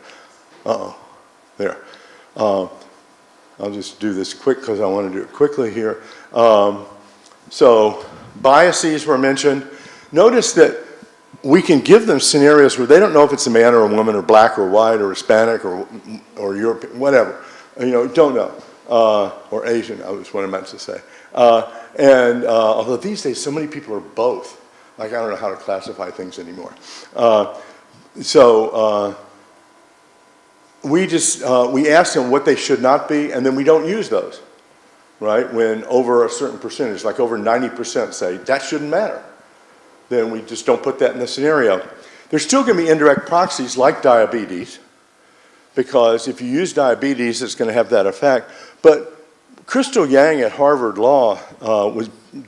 There. I'll just do this quick because I want to do it quickly here. So biases were mentioned. Notice that we can give them scenarios where they don't know if it's a man or a woman or black or white or Hispanic or European, whatever. You know, don't know. Or Asian, that was what I meant to say. Although these days so many people are both. Like I don't know how to classify things anymore. We ask them what they should not be, and then we don't use those, right? When over a certain percentage, like over 90% say, that shouldn't matter. Then we just don't put that in the scenario. There's still going to be indirect proxies like diabetes, because if you use diabetes, it's going to have that effect. But Crystal Yang at Harvard Law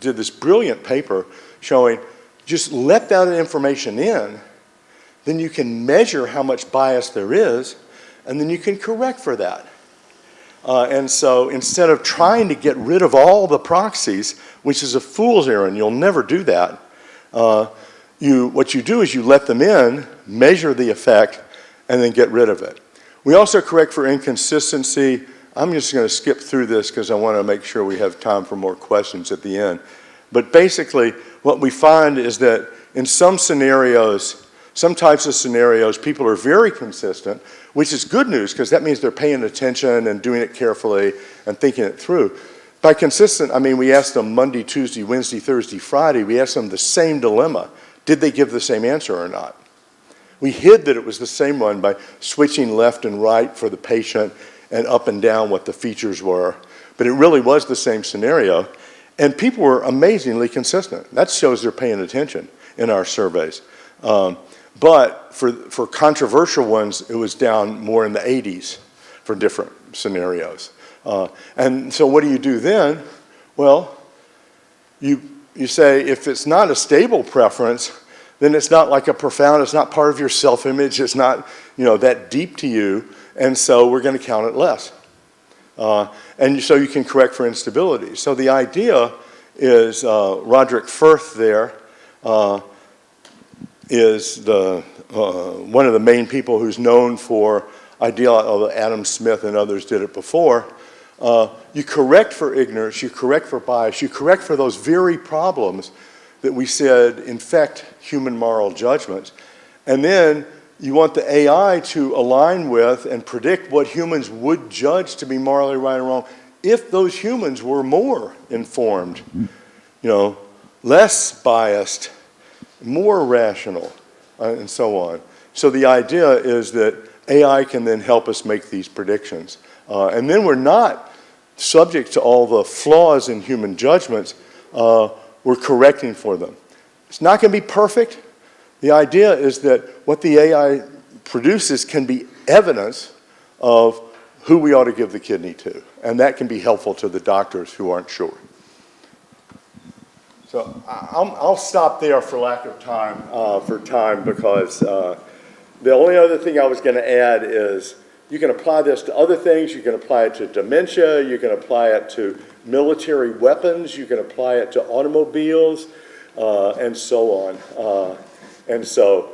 did this brilliant paper showing just let that information in, then you can measure how much bias there is, and then you can correct for that. And so instead of trying to get rid of all the proxies, which is a fool's errand, you'll never do that, what you do is you let them in, measure the effect, and then get rid of it. We also correct for inconsistency. I'm just going to skip through this because I want to make sure we have time for more questions at the end. But basically, what we find is that in some scenarios, some types of scenarios, people are very consistent, which is good news because that means they're paying attention and doing it carefully and thinking it through. By consistent, I mean we asked them Monday, Tuesday, Wednesday, Thursday, Friday, we asked them the same dilemma. Did they give the same answer or not? We hid that it was the same one by switching left and right for the patient and up and down what the features were. But it really was the same scenario. And people were amazingly consistent. That shows they're paying attention in our surveys. But for controversial ones, it was down more in the 80s for different scenarios. And so what do you do then? Well, you say if it's not a stable preference, then it's not like a profound, it's not part of your self-image, it's not that deep to you, and so we're going to count it less. And so you can correct for instability. So the idea is, Roderick Firth there is one of the main people who's known for idea, although Adam Smith and others did it before. You correct for ignorance, you correct for bias, you correct for those very problems that we said infect human moral judgments. And then you want the AI to align with and predict what humans would judge to be morally right or wrong if those humans were more informed, less biased, more rational, and so on. So the idea is that AI can then help us make these predictions. And then we're not subject to all the flaws in human judgments. We're correcting for them. It's not going to be perfect. The idea is that what the AI produces can be evidence of who we ought to give the kidney to. And that can be helpful to the doctors who aren't sure. So I'll stop there for lack of time, because the only other thing I was going to add is you can apply this to other things. You can apply it to dementia. You can apply it to military weapons. You can apply it to automobiles, and so on. And so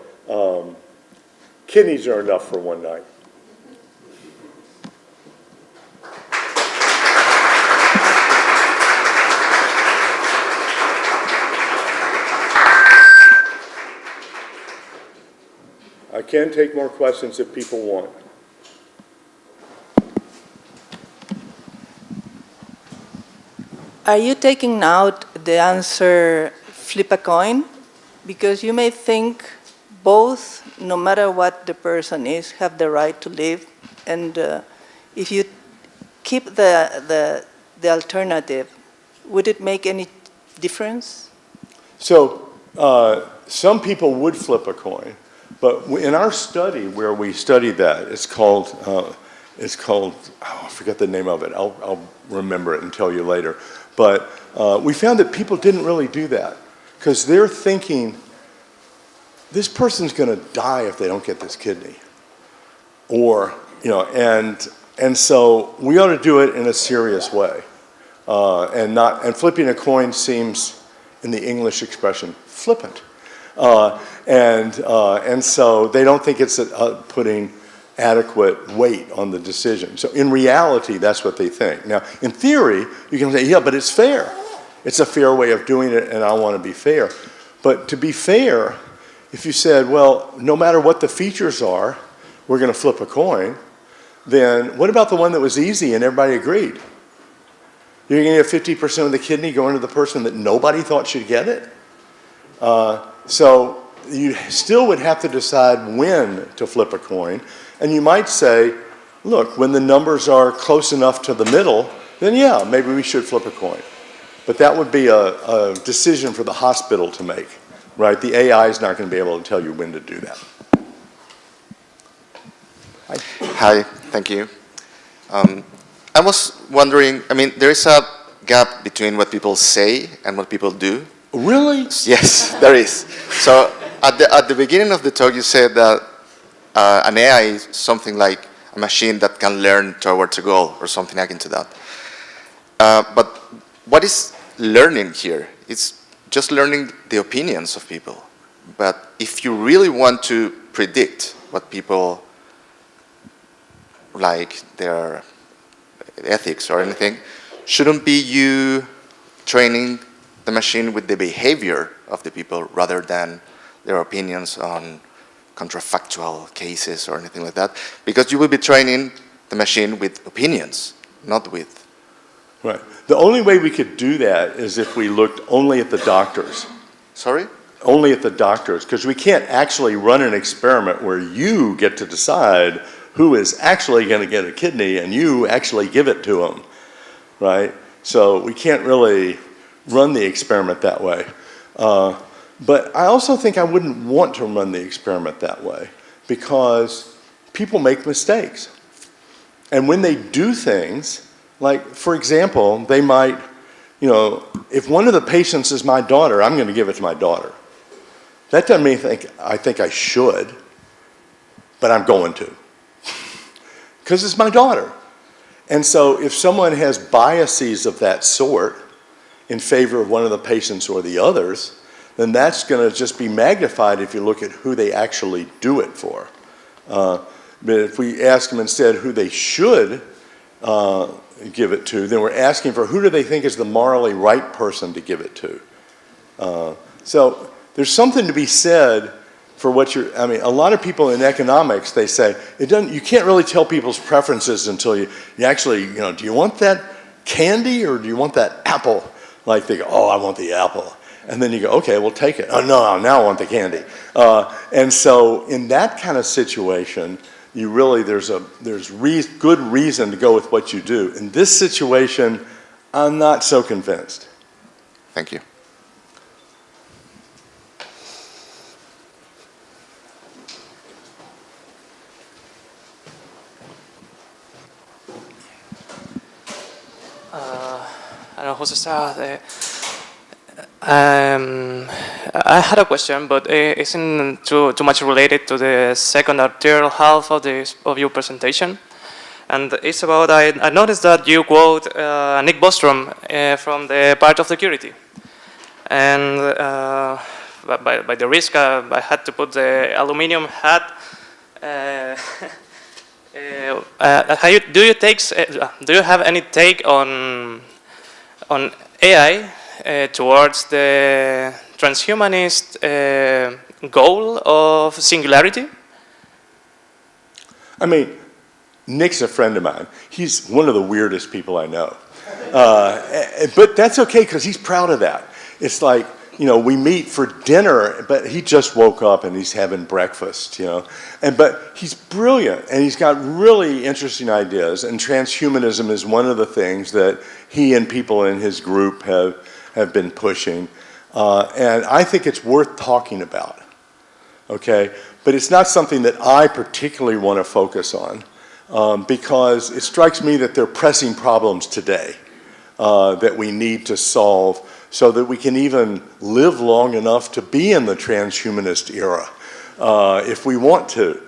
kidneys are enough for one night. I can take more questions if people want. Are you taking out the answer flip a coin? Because you may think both, no matter what the person is, have the right to live. And if you keep the alternative, would it make any difference? So some people would flip a coin. But in our study where we studied that, it's called, oh, I forget the name of it. I'll remember it and tell you later. But we found that people didn't really do that because they're thinking, this person's going to die if they don't get this kidney. Or, you know, and so we ought to do it in a serious way. And flipping a coin seems, in the English expression, flippant. And so they don't think it's putting adequate weight on the decision. So in reality, that's what they think. Now, in theory, you can say, yeah, but it's fair. It's a fair way of doing it, and I want to be fair. But to be fair, if you said, well, no matter what the features are, we're going to flip a coin, then what about the one that was easy and everybody agreed? You're going to get 50% of the kidney going to the person that nobody thought should get it? So you still would have to decide when to flip a coin. And you might say, look, when the numbers are close enough to the middle, then yeah, maybe we should flip a coin. But that would be a decision for the hospital to make, right? The AI is not going to be able to tell you when to do that. Hi, thank you. I was wondering, I mean, there is a gap between what people say and what people do. Really? Yes, there is. So at the beginning of the talk, you said that an AI is something like a machine that can learn towards a goal or something akin to that. But what is learning here? It's just learning the opinions of people. But if you really want to predict what people like, their ethics or anything, shouldn't be you training the machine with the behavior of the people rather than their opinions on contrafactual cases or anything like that? Because you will be training the machine with opinions, not with... Right. The only way we could do that is if we looked only at the doctors. Sorry? Only at the doctors, because we can't actually run an experiment where you get to decide who is actually going to get a kidney and you actually give it to them, right? So we can't really run the experiment that way. But I also think I wouldn't want to run the experiment that way because people make mistakes. And when they do things, like, for example, they might, you know, if one of the patients is my daughter, I'm going to give it to my daughter. That doesn't mean I think I should, but I'm going to. Because it's my daughter. And so if someone has biases of that sort in favor of one of the patients or the others, then that's going to just be magnified if you look at who they actually do it for. But if we ask them instead who they should give it to, then we're asking for who do they think is the morally right person to give it to. So there's something to be said for what you're, I mean, a lot of people in economics, they say, you can't really tell people's preferences until you actually, you know, do you want that candy or do you want that apple? Like they go, oh, I want the apple. And then you go, okay, we'll take it. Oh, no, now I want the candy. And so in that kind of situation, you really, there's good reason to go with what you do. In this situation, I'm not so convinced. Thank you. I don't know who to start. I had a question, but it isn't too much related to the second or third half of your presentation. And it's about, I noticed that you quote Nick Bostrom from the part of security. And by the risk, I had to put the aluminum hat. Do you have any take on AI towards the transhumanist goal of singularity? I mean, Nick's a friend of mine. He's one of the weirdest people I know. But that's okay because he's proud of that. It's like, you know, we meet for dinner, but he just woke up and he's having breakfast, you know. But he's brilliant and he's got really interesting ideas, and transhumanism is one of the things that he and people in his group have been pushing. And I think it's worth talking about, okay? But it's not something that I particularly want to focus on because it strikes me that there are pressing problems today that we need to solve so that we can even live long enough to be in the transhumanist era. if we want to.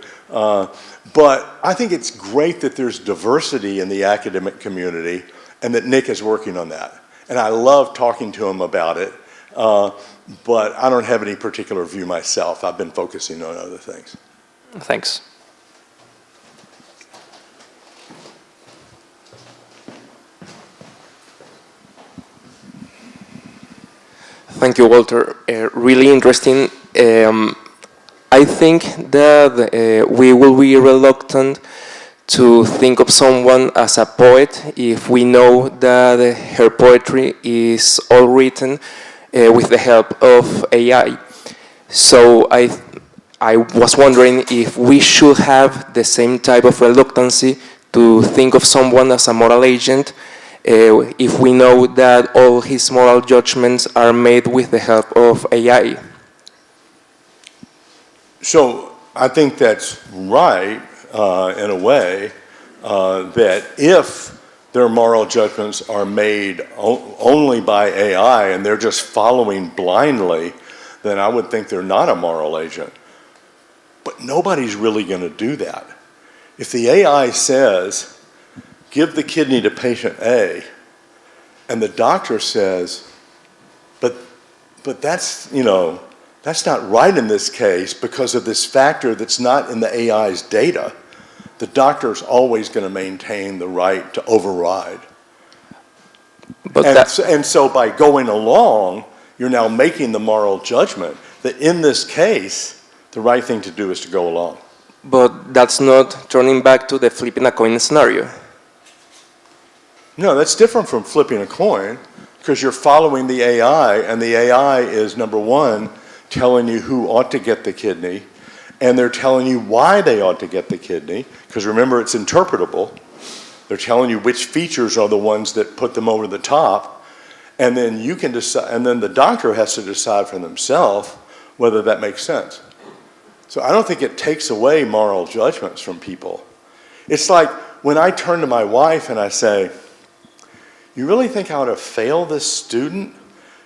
But I think it's great that there's diversity in the academic community and that Nick is working on that. And I love talking to him about it, but I don't have any particular view myself. I've been focusing on other things. Thanks. Thank you, Walter. Really interesting. I think that we will be reluctant to think of someone as a poet if we know that her poetry is all written with the help of AI. So I was wondering if we should have the same type of reluctancy to think of someone as a moral agent if we know that all his moral judgments are made with the help of AI. So I think that's right in a way that if their moral judgments are made only by AI and they're just following blindly, then I would think they're not a moral agent. But nobody's really going to do that. If the AI says, give the kidney to patient A, and the doctor says, but that's, you know, that's not right in this case because of this factor that's not in the AI's data, the doctor's always going to maintain the right to override. And so by going along, you're now making the moral judgment that in this case, the right thing to do is to go along. But that's not turning back to the flipping a coin scenario. No, that's different from flipping a coin because you're following the AI, and the AI is, number one, telling you who ought to get the kidney, and they're telling you why they ought to get the kidney, because remember, it's interpretable. They're telling you which features are the ones that put them over the top, and then you can decide, and then the doctor has to decide for themselves whether that makes sense. So I don't think it takes away moral judgments from people. It's like when I turn to my wife and I say, you really think I ought to fail this student?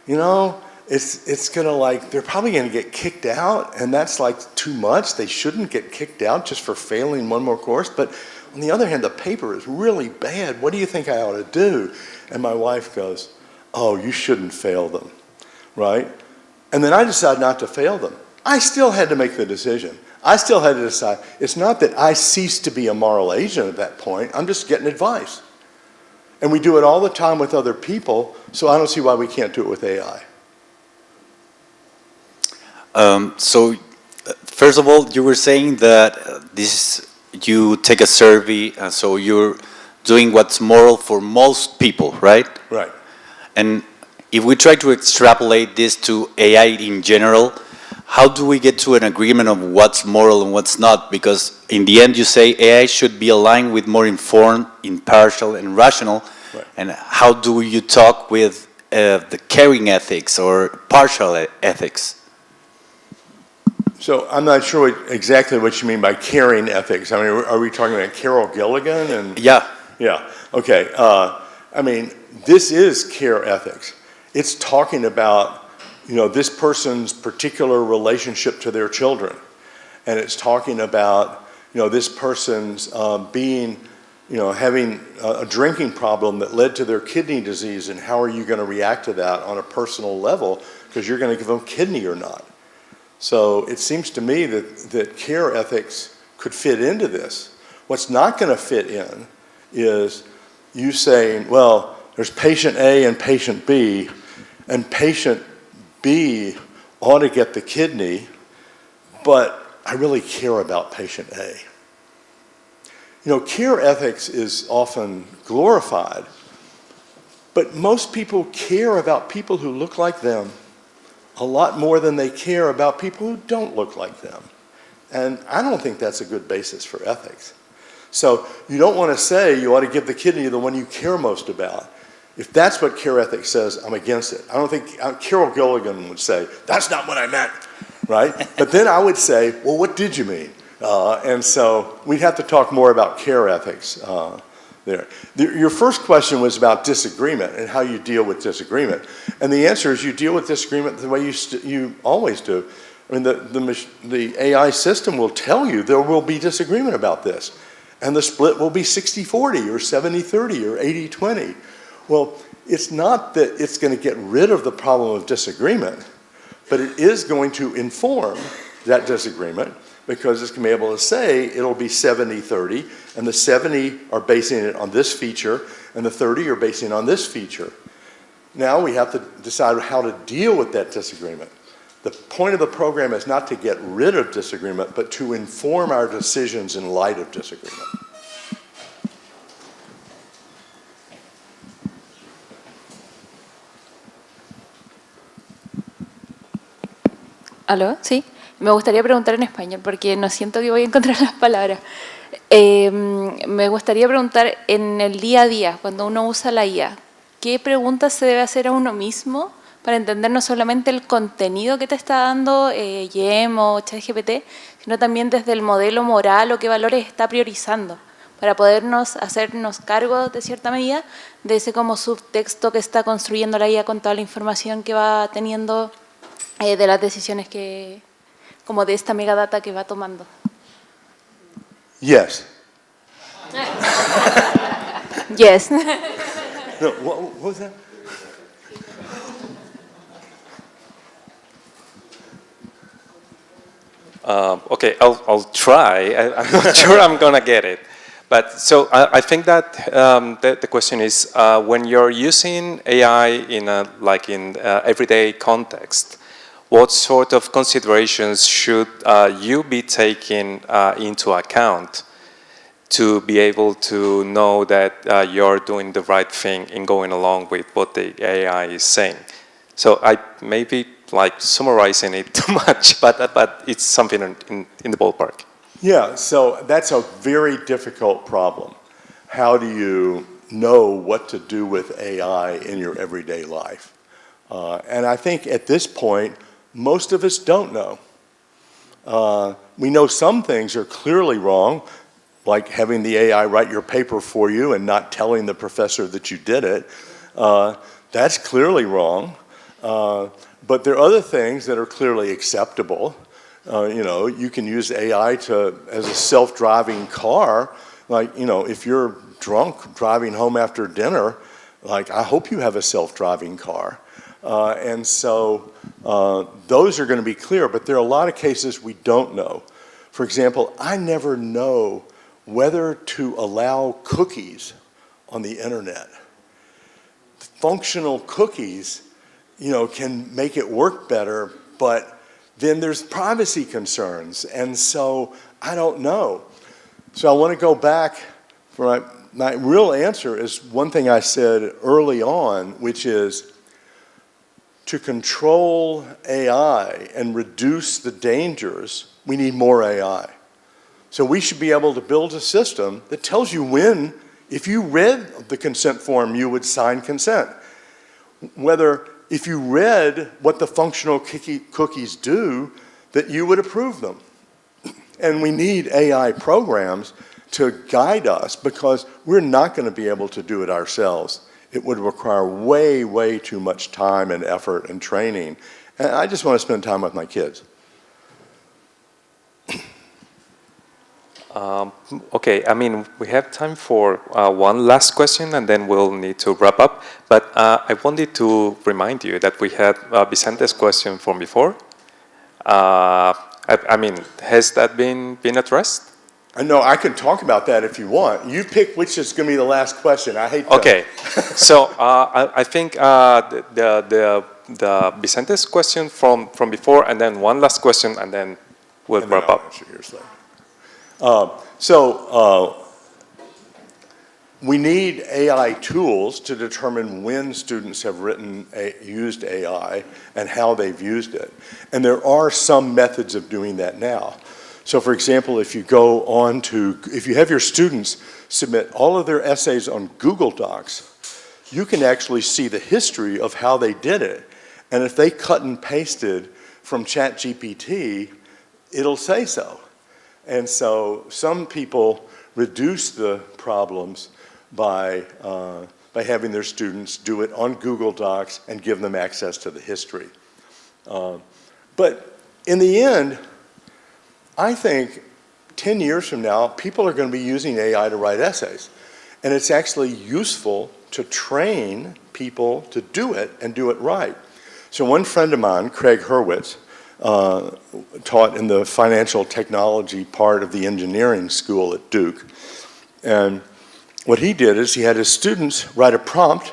You know, it's gonna like, they're probably gonna get kicked out, and that's like too much. They shouldn't get kicked out just for failing one more course. But on the other hand, the paper is really bad. What do you think I ought to do? And my wife goes, oh, you shouldn't fail them, right? And then I decide not to fail them. I still had to make the decision. I still had to decide. It's not that I ceased to be a moral agent at that point. I'm just getting advice. And we do it all the time with other people, so I don't see why we can't do it with AI. So, first of all, you were saying that you take a survey, so you're doing what's moral for most people, right? Right. And if we try to extrapolate this to AI in general, how do we get to an agreement of what's moral and what's not? Because in the end, you say AI should be aligned with more informed, impartial, and rational. Right. And how do you talk with the caring ethics or partial ethics? So I'm not sure exactly what you mean by caring ethics. I mean, are we talking about Carol Gilligan? And yeah. Yeah. Okay. I mean, this is care ethics. It's talking about, you know, this person's particular relationship to their children, and it's talking about, you know, this person's being, you know, having a drinking problem that led to their kidney disease, and how are you going to react to that on a personal level because you're going to give them kidney or not. So it seems to me that care ethics could fit into this. What's not going to fit in is you saying, well, there's patient A and patient B, and patient B ought to get the kidney, but I really care about patient A. You know, care ethics is often glorified, but most people care about people who look like them a lot more than they care about people who don't look like them. And I don't think that's a good basis for ethics. So you don't want to say you ought to give the kidney to the one you care most about. If that's what care ethics says, I'm against it. I don't think Carol Gilligan would say, that's not what I meant, right? But then I would say, well, what did you mean? And so we'd have to talk more about care ethics there. Your first question was about disagreement and how you deal with disagreement. And the answer is you deal with disagreement the way you always do. I mean, the AI system will tell you there will be disagreement about this. And the split will be 60-40 or 70-30 or 80-20. Well, it's not that it's going to get rid of the problem of disagreement, but it is going to inform that disagreement because it's going to be able to say it'll be 70-30, and the 70 are basing it on this feature, and the 30 are basing it on this feature. Now we have to decide how to deal with that disagreement. The point of the program is not to get rid of disagreement, but to inform our decisions in light of disagreement. ¿Aló? Sí. Me gustaría preguntar en español porque no siento que voy a encontrar las palabras. Me gustaría preguntar en el día a día, cuando uno usa la IA, ¿qué preguntas se debe hacer a uno mismo para entender no solamente el contenido que te está dando YEM o ChatGPT, sino también desde el modelo moral o qué valores está priorizando, para podernos hacernos cargo de cierta medida de ese como subtexto que está construyendo la IA con toda la información que va teniendo de las decisiones que, como de esta megadata que va tomando? Yes. Yes. No, what was that? Okay, I'll try. I'm not sure I'm gonna get it. But so I think that the question is when you're using AI in everyday context, what sort of considerations should you be taking into account to be able to know that you're doing the right thing in going along with what the AI is saying? So I maybe like summarizing it too much, but it's something in the ballpark. Yeah, so that's a very difficult problem. How do you know what to do with AI in your everyday life? And I think at this point, most of us don't know. We know some things are clearly wrong, like having the AI write your paper for you and not telling the professor that you did it. That's clearly wrong. But there are other things that are clearly acceptable. You know, you can use AI as a self-driving car. Like, you know, if you're drunk driving home after dinner, like, I hope you have a self-driving car. And so those are going to be clear, but there are a lot of cases we don't know. For example, I never know whether to allow cookies on the internet. Functional cookies, you know, can make it work better, but then there's privacy concerns, and so I don't know. So I want to go back for my real answer is one thing I said early on, which is to control AI and reduce the dangers, we need more AI. So we should be able to build a system that tells you when, if you read the consent form, you would sign consent. Whether if you read what the functional cookies do, that you would approve them. And we need AI programs to guide us because we're not going to be able to do it ourselves. It would require way, way too much time and effort and training. And I just want to spend time with my kids. Okay, I mean, we have time for one last question and then we'll need to wrap up. But I wanted to remind you that we had Vicente's question from before. I mean, has that been addressed? No, I can talk about that if you want. You pick which is going to be the last question. I hate that. Okay, so I think the Vicente's question from before and then one last question and then we'll wrap up. We need AI tools to determine when students have used AI and how they've used it. And there are some methods of doing that now. So for example, if you have your students submit all of their essays on Google Docs, you can actually see the history of how they did it. And if they cut and pasted from ChatGPT, it'll say so. And so some people reduce the problems by having their students do it on Google Docs and give them access to the history. But in the end, I think 10 years from now, people are going to be using AI to write essays. And it's actually useful to train people to do it and do it right. So one friend of mine, Craig Hurwitz, taught in the financial technology part of the engineering school at Duke. And what he did is he had his students write a prompt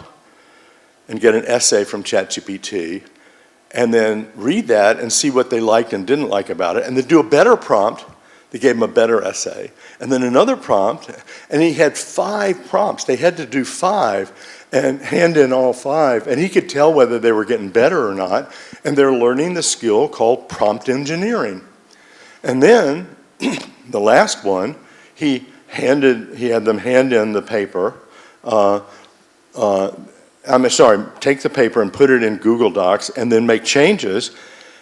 and get an essay from ChatGPT, and then read that and see what they liked and didn't like about it, and then do a better prompt that gave them a better essay, and then another prompt, and he had 5 prompts. They had to do 5 and hand in all 5, and he could tell whether they were getting better or not, and they're learning the skill called prompt engineering. And then, the last one, he had them hand in the paper, take the paper and put it in Google Docs and then make changes,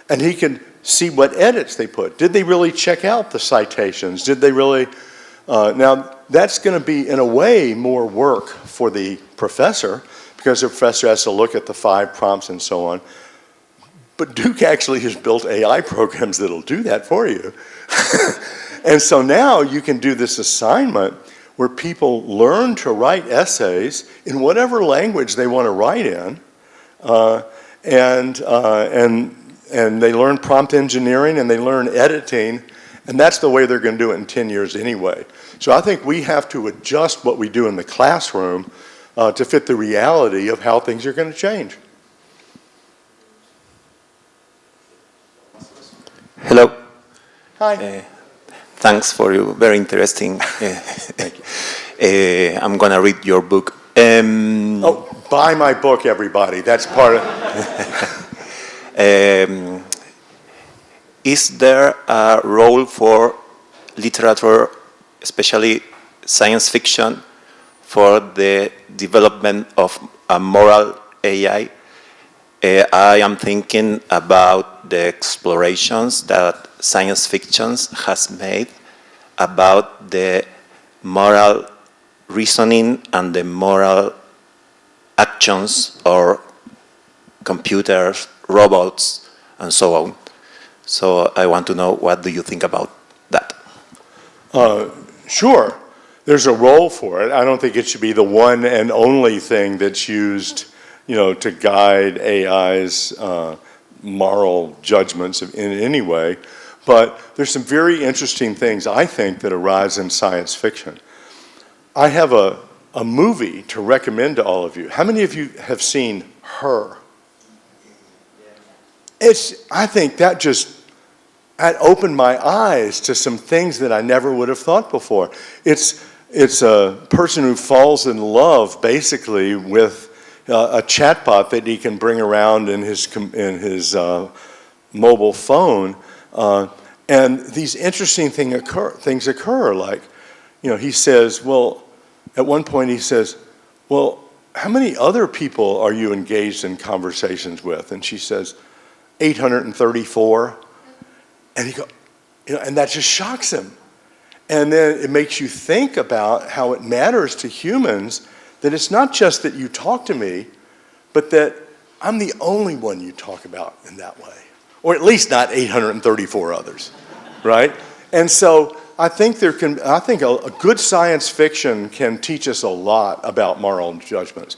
and he could see what edits they put. Did they really check out the citations? Did they really, now that's going to be in a way more work for the professor, because the professor has to look at the 5 prompts and so on. But Duke actually has built AI programs that'll do that for you. And so now you can do this assignment where people learn to write essays in whatever language they want to write in, and they learn prompt engineering and they learn editing, and that's the way they're going to do it in 10 years anyway. So I think we have to adjust what we do in the classroom to fit the reality of how things are going to change. Hello. Hi. Thanks for your very interesting. Thank you. I'm going to read your book. Oh, buy my book, everybody. That's part of. Is there a role for literature, especially science fiction, for the development of a moral AI? I am thinking about the explorations that science fiction has made about the moral reasoning and the moral actions or computers, robots, and so on. So I want to know, what do you think about that? Sure. There's a role for it. I don't think it should be the one and only thing that's used, to guide AI's moral judgments in any way. But there's some very interesting things, I think, that arise in science fiction. I have a movie to recommend to all of you. How many of you have seen Her? I think that opened my eyes to some things that I never would have thought before. It's a person who falls in love, basically, with a chatbot that he can bring around in his mobile phone, and these interesting things occur. Like, he says, well, at one point he says, well, how many other people are you engaged in conversations with? And she says, 834. And he goes, and that just shocks him. And then it makes you think about how it matters to humans that it's not just that you talk to me, but that I'm the only one you talk about in that way. Or at least not 834 others, right? And so I think a good science fiction can teach us a lot about moral judgments.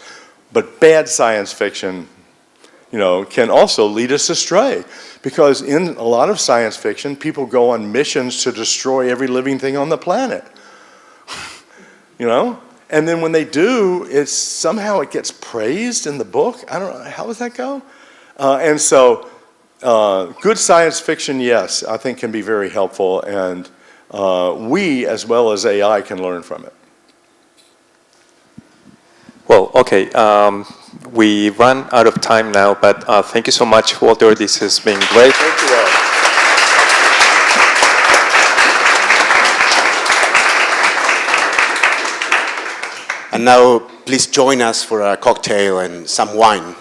But bad science fiction, can also lead us astray. Because in a lot of science fiction, people go on missions to destroy every living thing on the planet. And then when they do, somehow it gets praised in the book. I don't know, how does that go? And so good science fiction, yes, I think can be very helpful, and we, as well as AI, can learn from it. Well, okay, we run out of time now, but thank you so much, Walter. This has been great. Thank you all. And now, please join us for a cocktail and some wine.